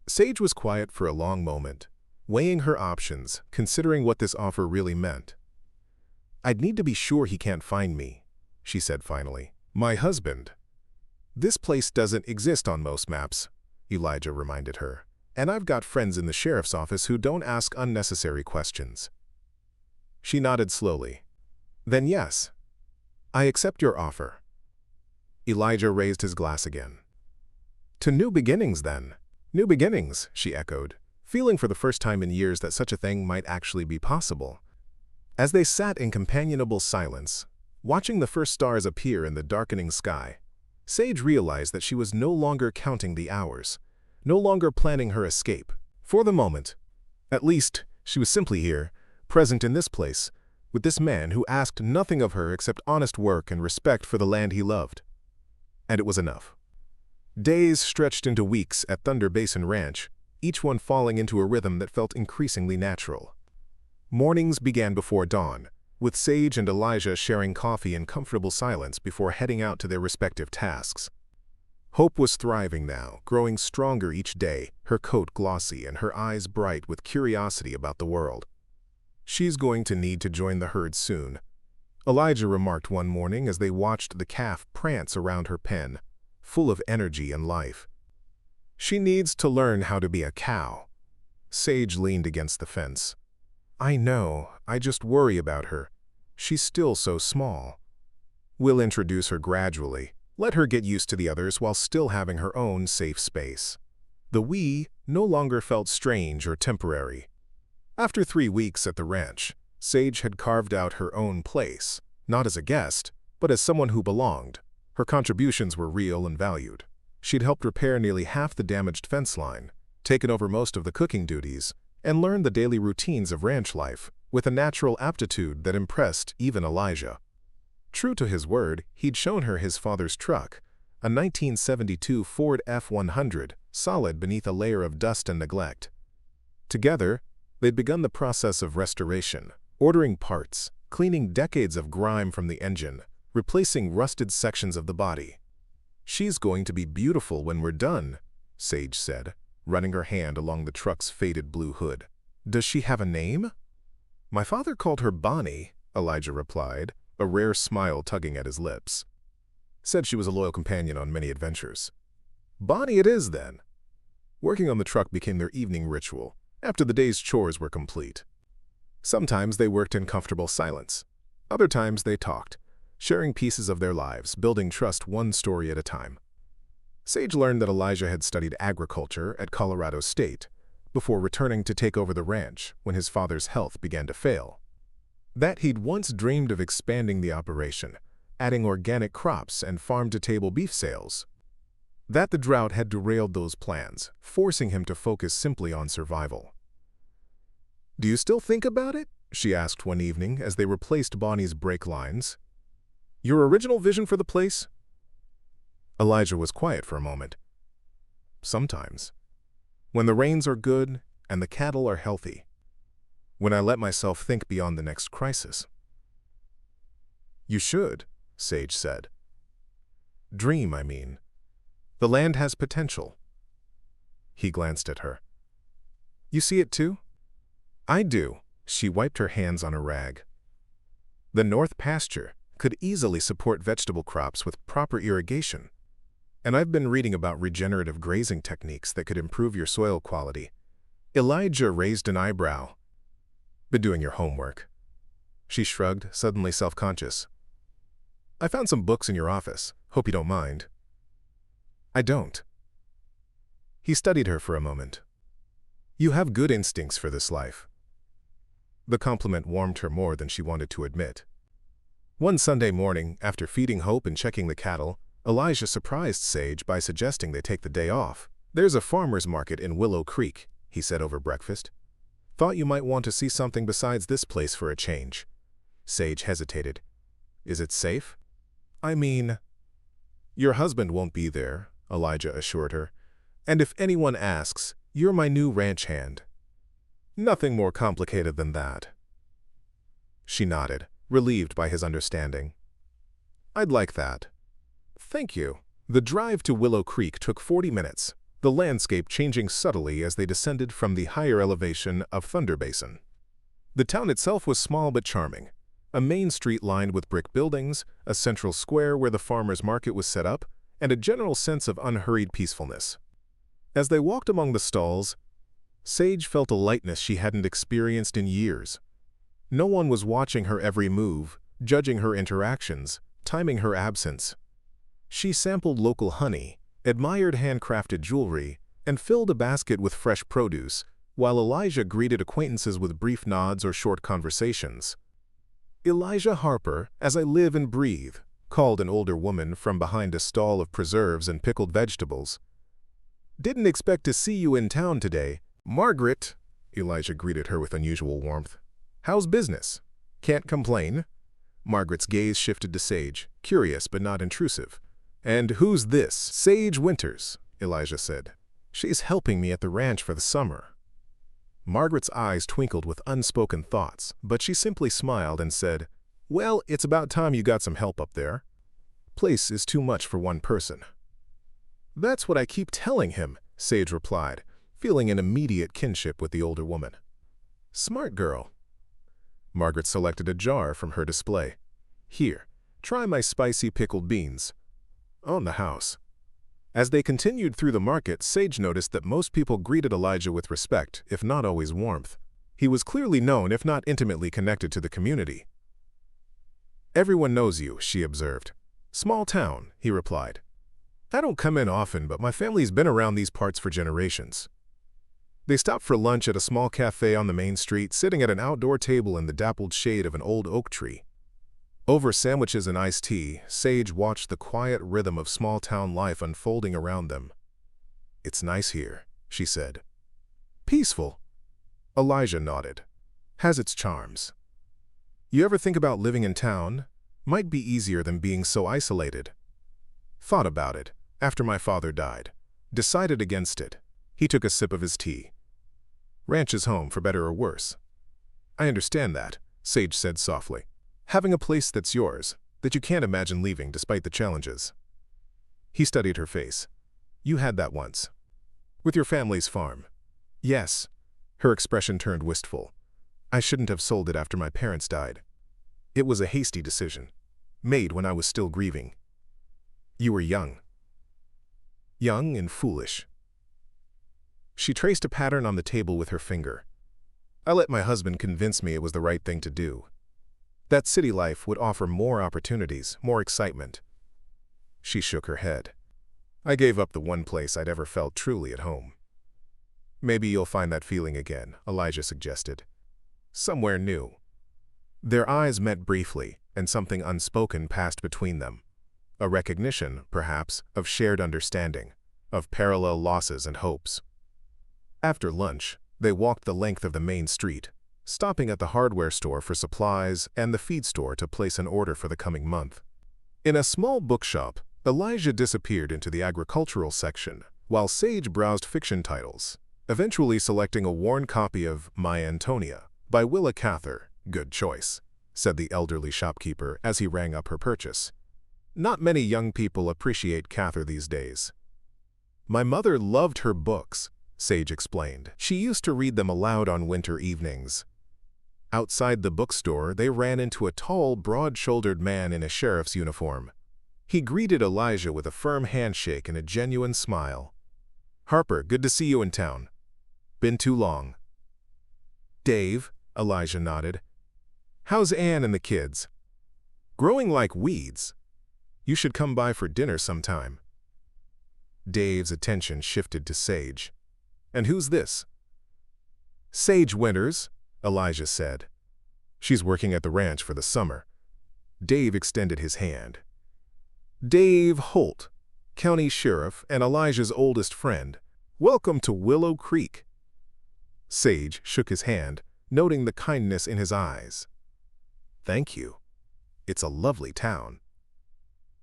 Speaker 1: Sage was quiet for a long moment, weighing her options, considering what this offer really meant. I'd need to be sure he can't find me, she said finally. My husband. This place doesn't exist on most maps, Elijah reminded her, and I've got friends in the sheriff's office who don't ask unnecessary questions. She nodded slowly. Then yes, I accept your offer. Elijah raised his glass again. To new beginnings, then. New beginnings, she echoed, feeling for the first time in years that such a thing might actually be possible. As they sat in companionable silence, watching the first stars appear in the darkening sky, Sage realized that she was no longer counting the hours, no longer planning her escape. For the moment, at least, she was simply here, present in this place, with this man who asked nothing of her except honest work and respect for the land he loved. And it was enough. Days stretched into weeks at Thunder Basin Ranch, each one falling into a rhythm that felt increasingly natural. Mornings began before dawn, with Sage and Elijah sharing coffee in comfortable silence before heading out to their respective tasks. Hope was thriving now, growing stronger each day, her coat glossy and her eyes bright with curiosity about the world. She's going to need to join the herd soon, Elijah remarked one morning as they watched the calf prance around her pen, full of energy and life. She needs to learn how to be a cow. Sage leaned against the fence. I know, I just worry about her. She's still so small. We'll introduce her gradually, let her get used to the others while still having her own safe space. The we no longer felt strange or temporary. After 3 weeks at the ranch, Sage had carved out her own place, not as a guest, but as someone who belonged. Her contributions were real and valued. She'd helped repair nearly half the damaged fence line, taken over most of the cooking duties, and learned the daily routines of ranch life with a natural aptitude that impressed even Elijah. True to his word, he'd shown her his father's truck, a 1972 Ford F-100, solid beneath a layer of dust and neglect. Together, they'd begun the process of restoration, ordering parts, cleaning decades of grime from the engine, replacing rusted sections of the body. She's going to be beautiful when we're done, Sage said, running her hand along the truck's faded blue hood. Does she have a name? My father called her Bonnie, Elijah replied, a rare smile tugging at his lips. Said she was a loyal companion on many adventures. Bonnie it is, then. Working on the truck became their evening ritual, after the day's chores were complete. Sometimes they worked in comfortable silence. Other times they talked, sharing pieces of their lives, building trust one story at a time. Sage learned that Elijah had studied agriculture at Colorado State before returning to take over the ranch when his father's health began to fail. That he'd once dreamed of expanding the operation, adding organic crops and farm-to-table beef sales. That the drought had derailed those plans, forcing him to focus simply on survival. Do you still think about it? She asked one evening as they replaced Bonnie's brake lines. Your original vision for the place? Elijah was quiet for a moment. Sometimes. When the rains are good and the cattle are healthy. When I let myself think beyond the next crisis. You should, Sage said. Dream, I mean. The land has potential. He glanced at her. You see it too? I do. She wiped her hands on a rag. The north pasture could easily support vegetable crops with proper irrigation. And I've been reading about regenerative grazing techniques that could improve your soil quality. Elijah raised an eyebrow. Been doing your homework. She shrugged, suddenly self-conscious. I found some books in your office. Hope you don't mind. I don't. He studied her for a moment. You have good instincts for this life. The compliment warmed her more than she wanted to admit. One Sunday morning, after feeding Hope and checking the cattle, Elijah surprised Sage by suggesting they take the day off. There's a farmer's market in Willow Creek, he said over breakfast. Thought you might want to see something besides this place for a change. Sage hesitated. Is it safe? I mean, your husband won't be there, Elijah assured her. And if anyone asks, you're my new ranch hand. Nothing more complicated than that. She nodded, relieved by his understanding. I'd like that. Thank you. The drive to Willow Creek took 40 minutes, the landscape changing subtly as they descended from the higher elevation of Thunder Basin. The town itself was small but charming. A main street lined with brick buildings, a central square where the farmer's market was set up, and a general sense of unhurried peacefulness. As they walked among the stalls, Sage felt a lightness she hadn't experienced in years. No one was watching her every move, judging her interactions, timing her absence. She sampled local honey, admired handcrafted jewelry, and filled a basket with fresh produce, while Elijah greeted acquaintances with brief nods or short conversations. Elijah Harper, as I live and breathe, called an older woman from behind a stall of preserves and pickled vegetables. Didn't expect to see you in town today. Margaret, Elijah greeted her with unusual warmth. How's business? Can't complain. Margaret's gaze shifted to Sage, curious but not intrusive. And who's this? Sage Winters, Elijah said. She's helping me at the ranch for the summer. Margaret's eyes twinkled with unspoken thoughts, but she simply smiled and said, Well, it's about time you got some help up there. Place is too much for one person. That's what I keep telling him, Sage replied, feeling an immediate kinship with the older woman. Smart girl. Margaret selected a jar from her display. Here, try my spicy pickled beans. On the house. As they continued through the market, Sage noticed that most people greeted Elijah with respect, if not always warmth. He was clearly known, if not intimately connected to the community. Everyone knows you, she observed. Small town, he replied. I don't come in often, but my family's been around these parts for generations. They stopped for lunch at a small cafe on the main street, sitting at an outdoor table in the dappled shade of an old oak tree. Over sandwiches and iced tea, Sage watched the quiet rhythm of small-town life unfolding around them. It's nice here, she said. Peaceful. Elijah nodded. Has its charms. You ever think about living in town? Might be easier than being so isolated. Thought about it, after my father died. Decided against it. He took a sip of his tea. Ranch is home, for better or worse. I understand that, Sage said softly. Having a place that's yours, that you can't imagine leaving despite the challenges. He studied her face. You had that once. With your family's farm. Yes. Her expression turned wistful. I shouldn't have sold it after my parents died. It was a hasty decision, made when I was still grieving. You were young. Young and foolish. She traced a pattern on the table with her finger. I let my husband convince me it was the right thing to do. That city life would offer more opportunities, more excitement. She shook her head. I gave up the one place I'd ever felt truly at home. Maybe you'll find that feeling again, Elijah suggested. Somewhere new. Their eyes met briefly, and something unspoken passed between them. A recognition, perhaps, of shared understanding, of parallel losses and hopes. After lunch, they walked the length of the main street, stopping at the hardware store for supplies and the feed store to place an order for the coming month. In a small bookshop, Elijah disappeared into the agricultural section, while Sage browsed fiction titles, eventually selecting a worn copy of My Antonia by Willa Cather. Good choice, said the elderly shopkeeper as he rang up her purchase. Not many young people appreciate Cather these days. My mother loved her books, Sage explained. She used to read them aloud on winter evenings. Outside the bookstore, they ran into a tall, broad-shouldered man in a sheriff's uniform. He greeted Elijah with a firm handshake and a genuine smile. "Harper, good to see you in town. Been too long." "Dave," Elijah nodded. "How's Ann and the kids?" "Growing like weeds. You should come by for dinner sometime." Dave's attention shifted to Sage. "And who's this?" "Sage Winters," Elijah said. "She's working at the ranch for the summer." Dave extended his hand. "Dave Holt, county sheriff and Elijah's oldest friend. Welcome to Willow Creek." Sage shook his hand, noting the kindness in his eyes. "Thank you. It's a lovely town."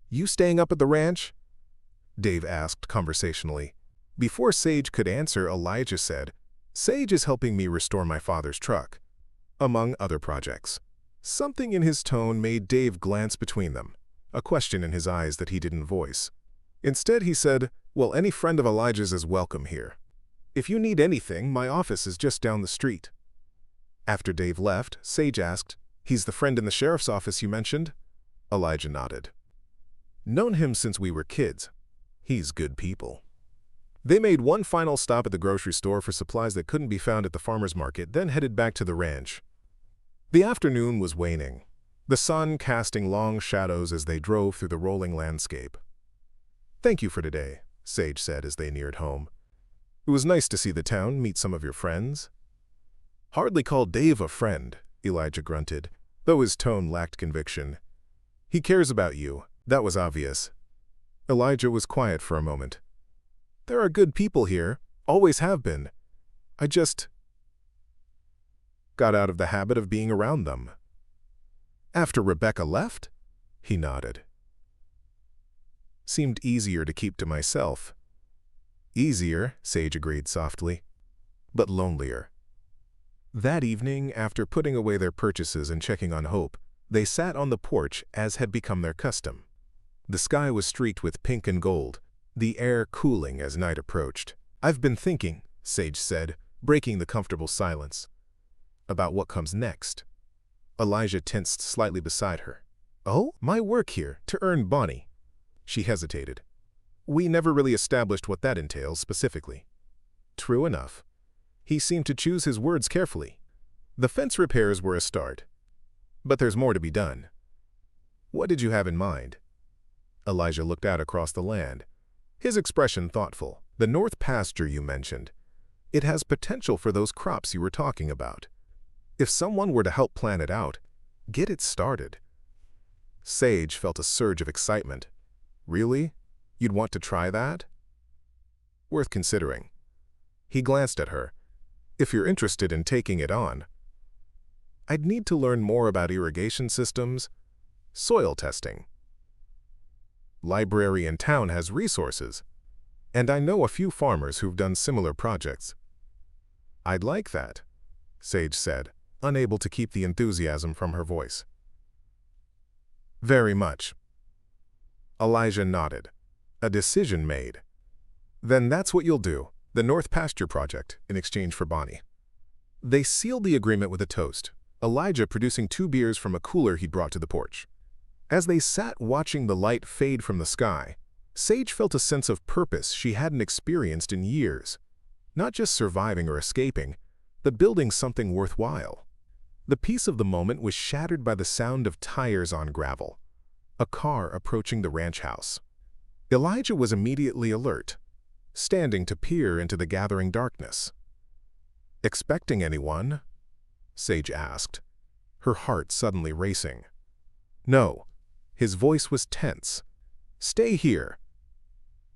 Speaker 1: "You staying up at the ranch?" Dave asked conversationally. Before Sage could answer, Elijah said, "Sage is helping me restore my father's truck, among other projects." Something in his tone made Dave glance between them, a question in his eyes that he didn't voice. Instead, he said, "Well, any friend of Elijah's is welcome here. If you need anything, my office is just down the street." After Dave left, Sage asked, "He's the friend in the sheriff's office you mentioned?" Elijah nodded. "Known him since we were kids. He's good people." They made one final stop at the grocery store for supplies that couldn't be found at the farmer's market, then headed back to the ranch. The afternoon was waning, the sun casting long shadows as they drove through the rolling landscape. "Thank you for today," Sage said as they neared home. "It was nice to see the town, meet some of your friends." "Hardly call Dave a friend," Elijah grunted, though his tone lacked conviction. "He cares about you, that was obvious." Elijah was quiet for a moment. "There are good people here, always have been. I just got out of the habit of being around them." "After Rebecca left?" He nodded. "Seemed easier to keep to myself." "Easier," Sage agreed softly, "but lonelier." That evening, after putting away their purchases and checking on Hope, they sat on the porch as had become their custom. The sky was streaked with pink and gold, the air cooling as night approached. "I've been thinking," Sage said, breaking the comfortable silence, "about what comes next." Elijah tensed slightly beside her. "Oh, my work here, to earn Bonnie." She hesitated. "We never really established what that entails specifically." "True enough." He seemed to choose his words carefully. "The fence repairs were a start. But there's more to be done." "What did you have in mind?" Elijah looked out across the land, his expression thoughtful. "The north pasture you mentioned. It has potential for those crops you were talking about. If someone were to help plan it out, get it started." Sage felt a surge of excitement. "Really? You'd want to try that?" "Worth considering." He glanced at her. "If you're interested in taking it on." "I'd need to learn more about irrigation systems, soil testing. Library in town has resources, and I know a few farmers who've done similar projects." "I'd like that," Sage said, unable to keep the enthusiasm from her voice. "Very much." Elijah nodded. "A decision made. Then that's what you'll do, the North Pasture Project, in exchange for Bonnie." They sealed the agreement with a toast, Elijah producing 2 beers from a cooler he'd brought to the porch. As they sat watching the light fade from the sky, Sage felt a sense of purpose she hadn't experienced in years. Not just surviving or escaping, but building something worthwhile. The peace of the moment was shattered by the sound of tires on gravel, a car approaching the ranch house. Elijah was immediately alert, standing to peer into the gathering darkness. "Expecting anyone?" Sage asked, her heart suddenly racing. "No." His voice was tense. "Stay here."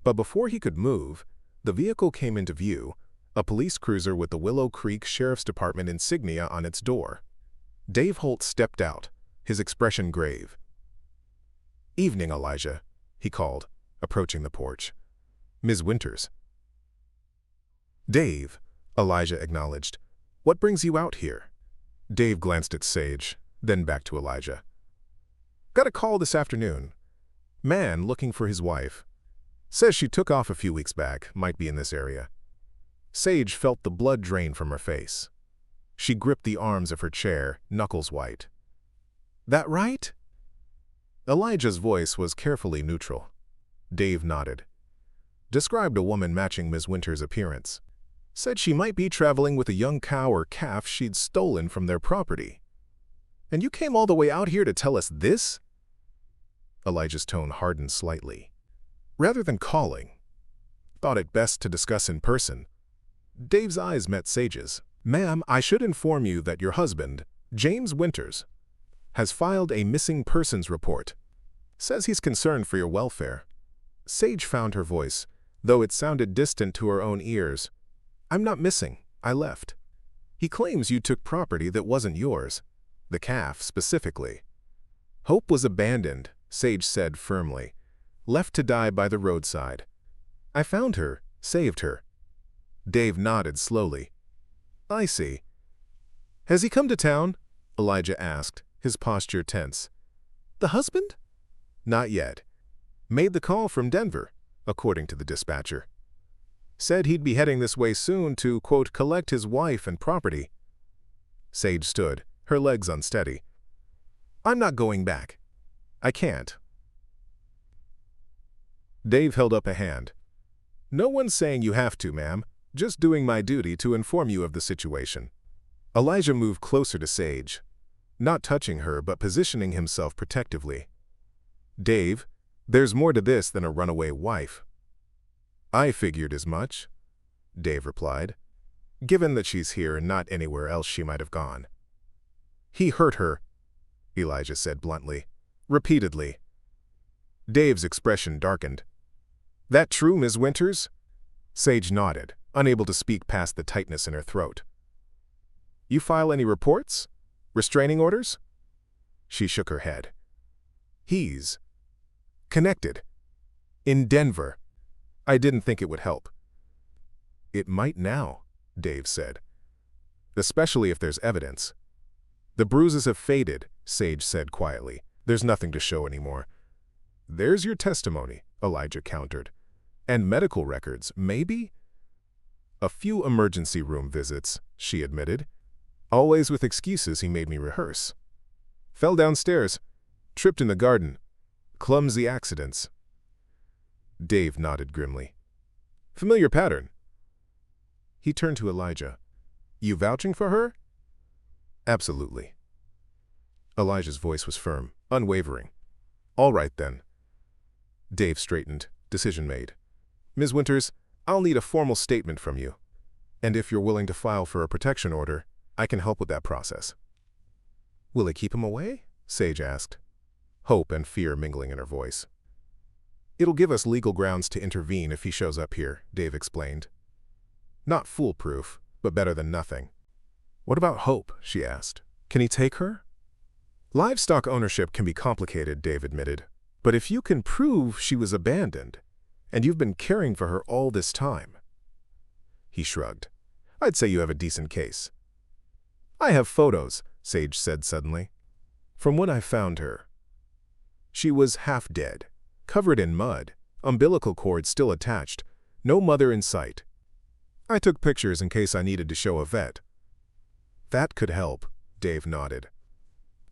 Speaker 1: But before he could move, the vehicle came into view, a police cruiser with the Willow Creek Sheriff's Department insignia on its door. Dave Holt stepped out, his expression grave. "Evening, Elijah," he called, approaching the porch. "Ms. Winters." "Dave," Elijah acknowledged. "What brings you out here?" Dave glanced at Sage, then back to Elijah. "Got a call this afternoon. Man looking for his wife. Says she took off a few weeks back, might be in this area." Sage felt the blood drain from her face. She gripped the arms of her chair, knuckles white. "That right?" Elijah's voice was carefully neutral. Dave nodded. Described a woman matching Ms. Winter's appearance. Said she might be traveling with a young cow or calf she'd stolen from their property. And you came all the way out here to tell us this? Elijah's tone hardened slightly. Rather than calling, thought it best to discuss in person. Dave's eyes met Sage's. Ma'am, I should inform you that your husband, James Winters, has filed a missing persons report. Says he's concerned for your welfare. Sage found her voice, though it sounded distant to her own ears. I'm not missing. I left. He claims you took property that wasn't yours. The calf, specifically. Hope was abandoned, Sage said firmly. Left to die by the roadside. I found her, saved her. Dave nodded slowly. I see. Has he come to town? Elijah asked, his posture tense. The husband? Not yet. Made the call from Denver, according to the dispatcher. Said he'd be heading this way soon to, quote, collect his wife and property. Sage stood, her legs unsteady. I'm not going back. I can't. Dave held up a hand. No one's saying you have to, ma'am. Just doing my duty to inform you of the situation. Elijah moved closer to Sage, not touching her but positioning himself protectively. Dave, there's more to this than a runaway wife. I figured as much, Dave replied, given that she's here and not anywhere else she might have gone. He hurt her, Elijah said bluntly, repeatedly. Dave's expression darkened. That true, Ms. Winters? Sage nodded, unable to speak past the tightness in her throat. You file any reports? Restraining orders? She shook her head. He's connected. In Denver. I didn't think it would help. It might now, Dave said. Especially if there's evidence. The bruises have faded, Sage said quietly. There's nothing to show anymore. There's your testimony, Elijah countered. And medical records, maybe? A few emergency room visits, she admitted. Always with excuses he made me rehearse. Fell downstairs. Tripped in the garden. Clumsy accidents. Dave nodded grimly. Familiar pattern. He turned to Elijah. You vouching for her? Absolutely. Elijah's voice was firm, unwavering. All right, then. Dave straightened. Decision made. Ms. Winters, I'll need a formal statement from you. And if you're willing to file for a protection order, I can help with that process. Will it keep him away? Sage asked, hope and fear mingling in her voice. It'll give us legal grounds to intervene if he shows up here, Dave explained. Not foolproof, but better than nothing. What about Hope? She asked. Can he take her? Livestock ownership can be complicated, Dave admitted. But if you can prove she was abandoned, and you've been caring for her all this time. He shrugged. I'd say you have a decent case. I have photos, Sage said suddenly. From when I found her. She was half dead, covered in mud, umbilical cord still attached, no mother in sight. I took pictures in case I needed to show a vet. That could help, Dave nodded.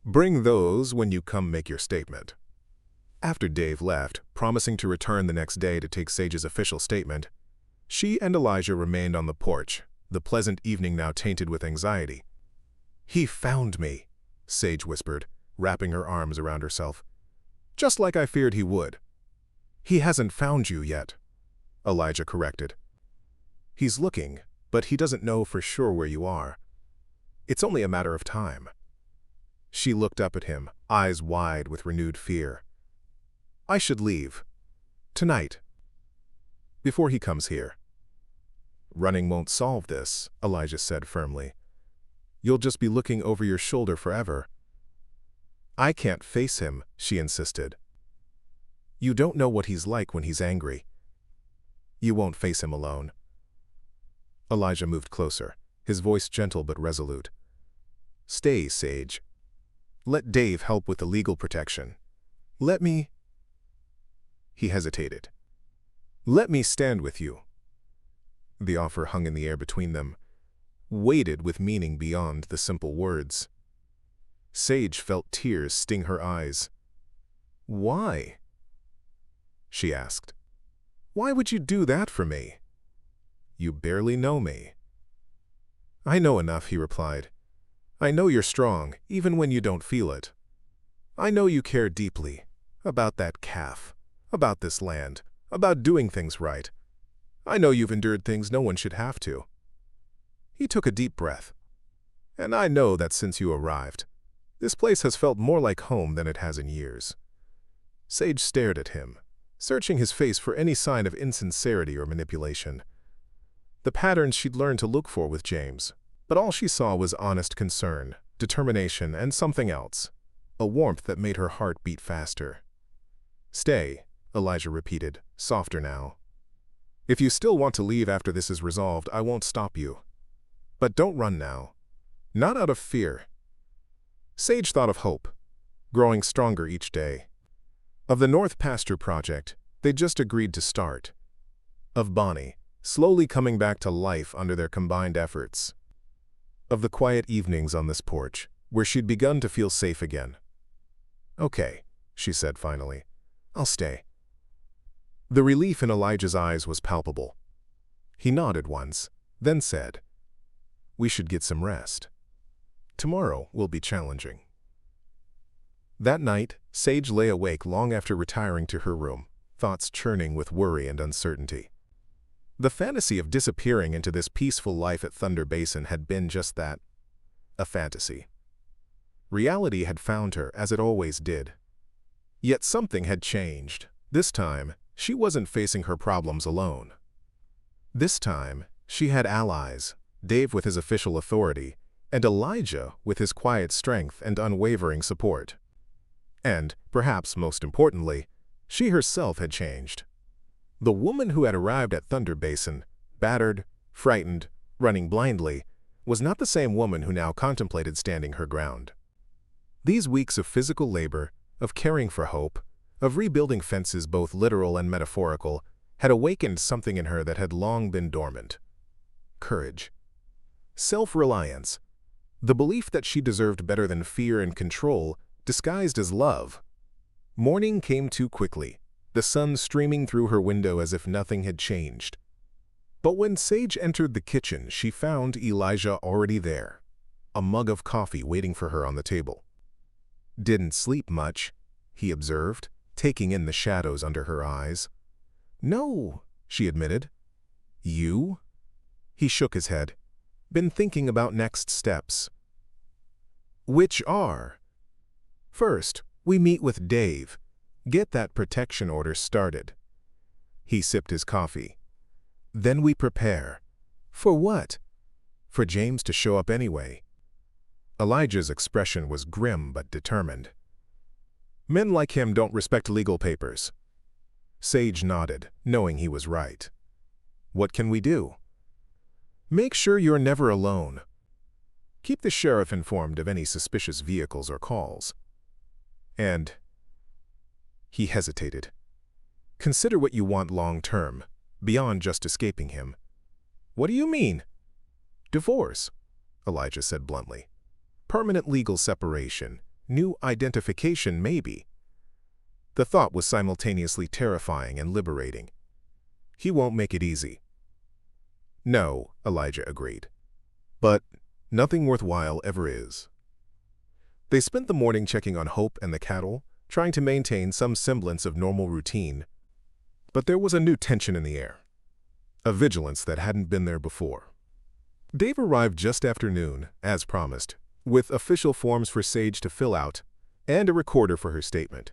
Speaker 1: Bring those when you come make your statement. After Dave left, promising to return the next day to take Sage's official statement, she and Elijah remained on the porch, the pleasant evening now tainted with anxiety. He found me, Sage whispered, wrapping her arms around herself. Just like I feared he would. He hasn't found you yet, Elijah corrected. He's looking, but he doesn't know for sure where you are. It's only a matter of time. She looked up at him, eyes wide with renewed fear. I should leave. Tonight. Before he comes here. Running won't solve this, Elijah said firmly. You'll just be looking over your shoulder forever. I can't face him, she insisted. You don't know what he's like when he's angry. You won't face him alone. Elijah moved closer, his voice gentle but resolute. Stay, Sage. Let Dave help with the legal protection. Let me... He hesitated. Let me stand with you. The offer hung in the air between them, weighted with meaning beyond the simple words. Sage felt tears sting her eyes. Why? She asked. Why would you do that for me? You barely know me. I know enough, he replied. I know you're strong, even when you don't feel it. I know you care deeply about that calf, about this land, about doing things right. I know you've endured things no one should have to. He took a deep breath. And I know that since you arrived, this place has felt more like home than it has in years. Sage stared at him, searching his face for any sign of insincerity or manipulation. The patterns she'd learned to look for with James, but all she saw was honest concern, determination, and something else, a warmth that made her heart beat faster. Stay, Elijah repeated, softer now. If you still want to leave after this is resolved, I won't stop you. But don't run now. Not out of fear. Sage thought of hope, growing stronger each day. Of the North Pasture Project they'd just agreed to start. Of Bonnie, slowly coming back to life under their combined efforts. Of the quiet evenings on this porch, where she'd begun to feel safe again. Okay, she said finally. I'll stay. The relief in Elijah's eyes was palpable. He nodded once, then said, We should get some rest. Tomorrow will be challenging. That night, Sage lay awake long after retiring to her room, thoughts churning with worry and uncertainty. The fantasy of disappearing into this peaceful life at Thunder Basin had been just that, a fantasy. Reality had found her, as it always did. Yet something had changed. This time, she wasn't facing her problems alone. This time, she had allies, Dave with his official authority, and Elijah with his quiet strength and unwavering support. And, perhaps most importantly, she herself had changed. The woman who had arrived at Thunder Basin, battered, frightened, running blindly, was not the same woman who now contemplated standing her ground. These weeks of physical labor, of caring for hope, of rebuilding fences both literal and metaphorical, had awakened something in her that had long been dormant. Courage. Self-reliance. The belief that she deserved better than fear and control, disguised as love. Morning came too quickly, the sun streaming through her window as if nothing had changed. But when Sage entered the kitchen, she found Elijah already there, a mug of coffee waiting for her on the table. Didn't sleep much, he observed, taking in the shadows under her eyes. No, she admitted. You? He shook his head. Been thinking about next steps. Which are? First, we meet with Dave. Get that protection order started. He sipped his coffee. Then we prepare. For what? For James to show up anyway. Elijah's expression was grim but determined. Men like him don't respect legal papers. Sage nodded, knowing he was right. What can we do? Make sure you're never alone. Keep the sheriff informed of any suspicious vehicles or calls. And he hesitated. Consider what you want long-term, beyond just escaping him. What do you mean? Divorce, Elijah said bluntly. Permanent legal separation, new identification maybe. The thought was simultaneously terrifying and liberating. He won't make it easy. No, Elijah agreed. But nothing worthwhile ever is. They spent the morning checking on Hope and the cattle, trying to maintain some semblance of normal routine. But there was a new tension in the air, a vigilance that hadn't been there before. Dave arrived just after noon, as promised, with official forms for Sage to fill out and a recorder for her statement.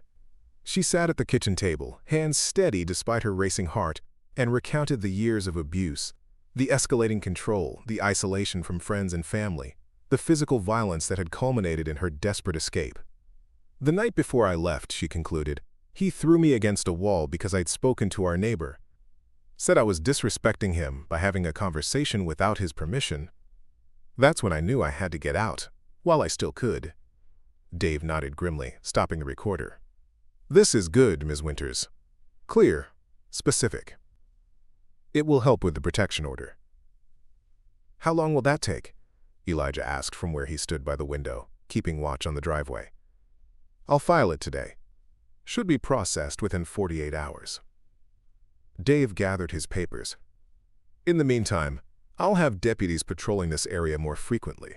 Speaker 1: She sat at the kitchen table, hands steady despite her racing heart, and recounted the years of abuse, the escalating control, the isolation from friends and family, the physical violence that had culminated in her desperate escape. The night before I left, she concluded, he threw me against a wall because I'd spoken to our neighbor. Said I was disrespecting him by having a conversation without his permission. That's when I knew I had to get out, while I still could. Dave nodded grimly, stopping the recorder. This is good, Ms. Winters. Clear, specific. It will help with the protection order. How long will that take? Elijah asked from where he stood by the window, keeping watch on the driveway. I'll file it today. Should be processed within 48 hours. Dave gathered his papers. In the meantime, I'll have deputies patrolling this area more frequently.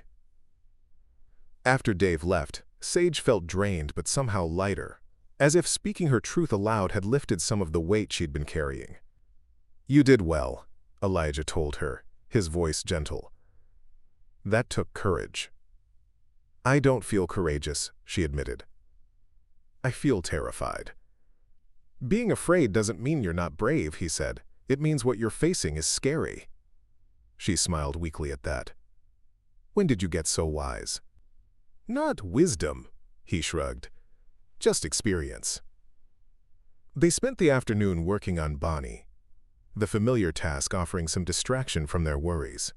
Speaker 1: After Dave left, Sage felt drained but somehow lighter, as if speaking her truth aloud had lifted some of the weight she'd been carrying. You did well, Elijah told her, his voice gentle. That took courage. I don't feel courageous, she admitted. I feel terrified. Being afraid doesn't mean you're not brave, he said. It means what you're facing is scary. She smiled weakly at that. When did you get so wise? Not wisdom, he shrugged. Just experience. They spent the afternoon working on Bonnie, the familiar task offering some distraction from their worries.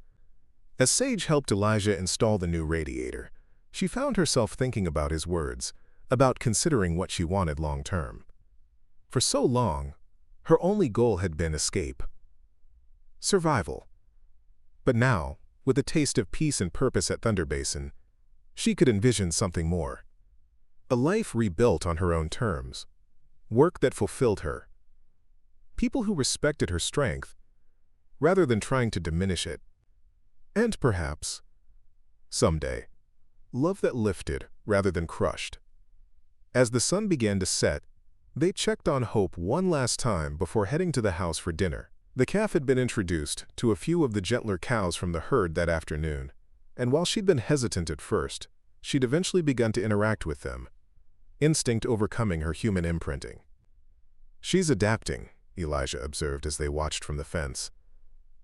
Speaker 1: As Sage helped Elijah install the new radiator, she found herself thinking about his words, about considering what she wanted long-term. For so long, her only goal had been escape. Survival. But now, with a taste of peace and purpose at Thunder Basin, she could envision something more. A life rebuilt on her own terms. Work that fulfilled her. People who respected her strength, rather than trying to diminish it. And perhaps, someday, love that lifted rather than crushed. As the sun began to set, they checked on Hope one last time before heading to the house for dinner. The calf had been introduced to a few of the gentler cows from the herd that afternoon, and while she'd been hesitant at first, she'd eventually begun to interact with them, instinct overcoming her human imprinting. She's adapting, Elijah observed as they watched from the fence,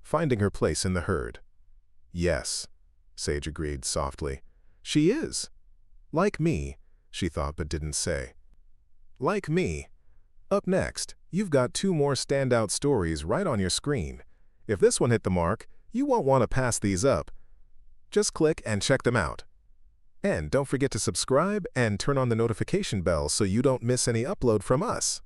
Speaker 1: finding her place in the herd. Yes, Sage agreed softly. She is. Like me, she thought but didn't say. Like me. Up next, you've got 2 more standout stories right on your screen. If this one hit the mark, you won't want to pass these up. Just click and check them out. And don't forget to subscribe and turn on the notification bell so you don't miss any upload from us.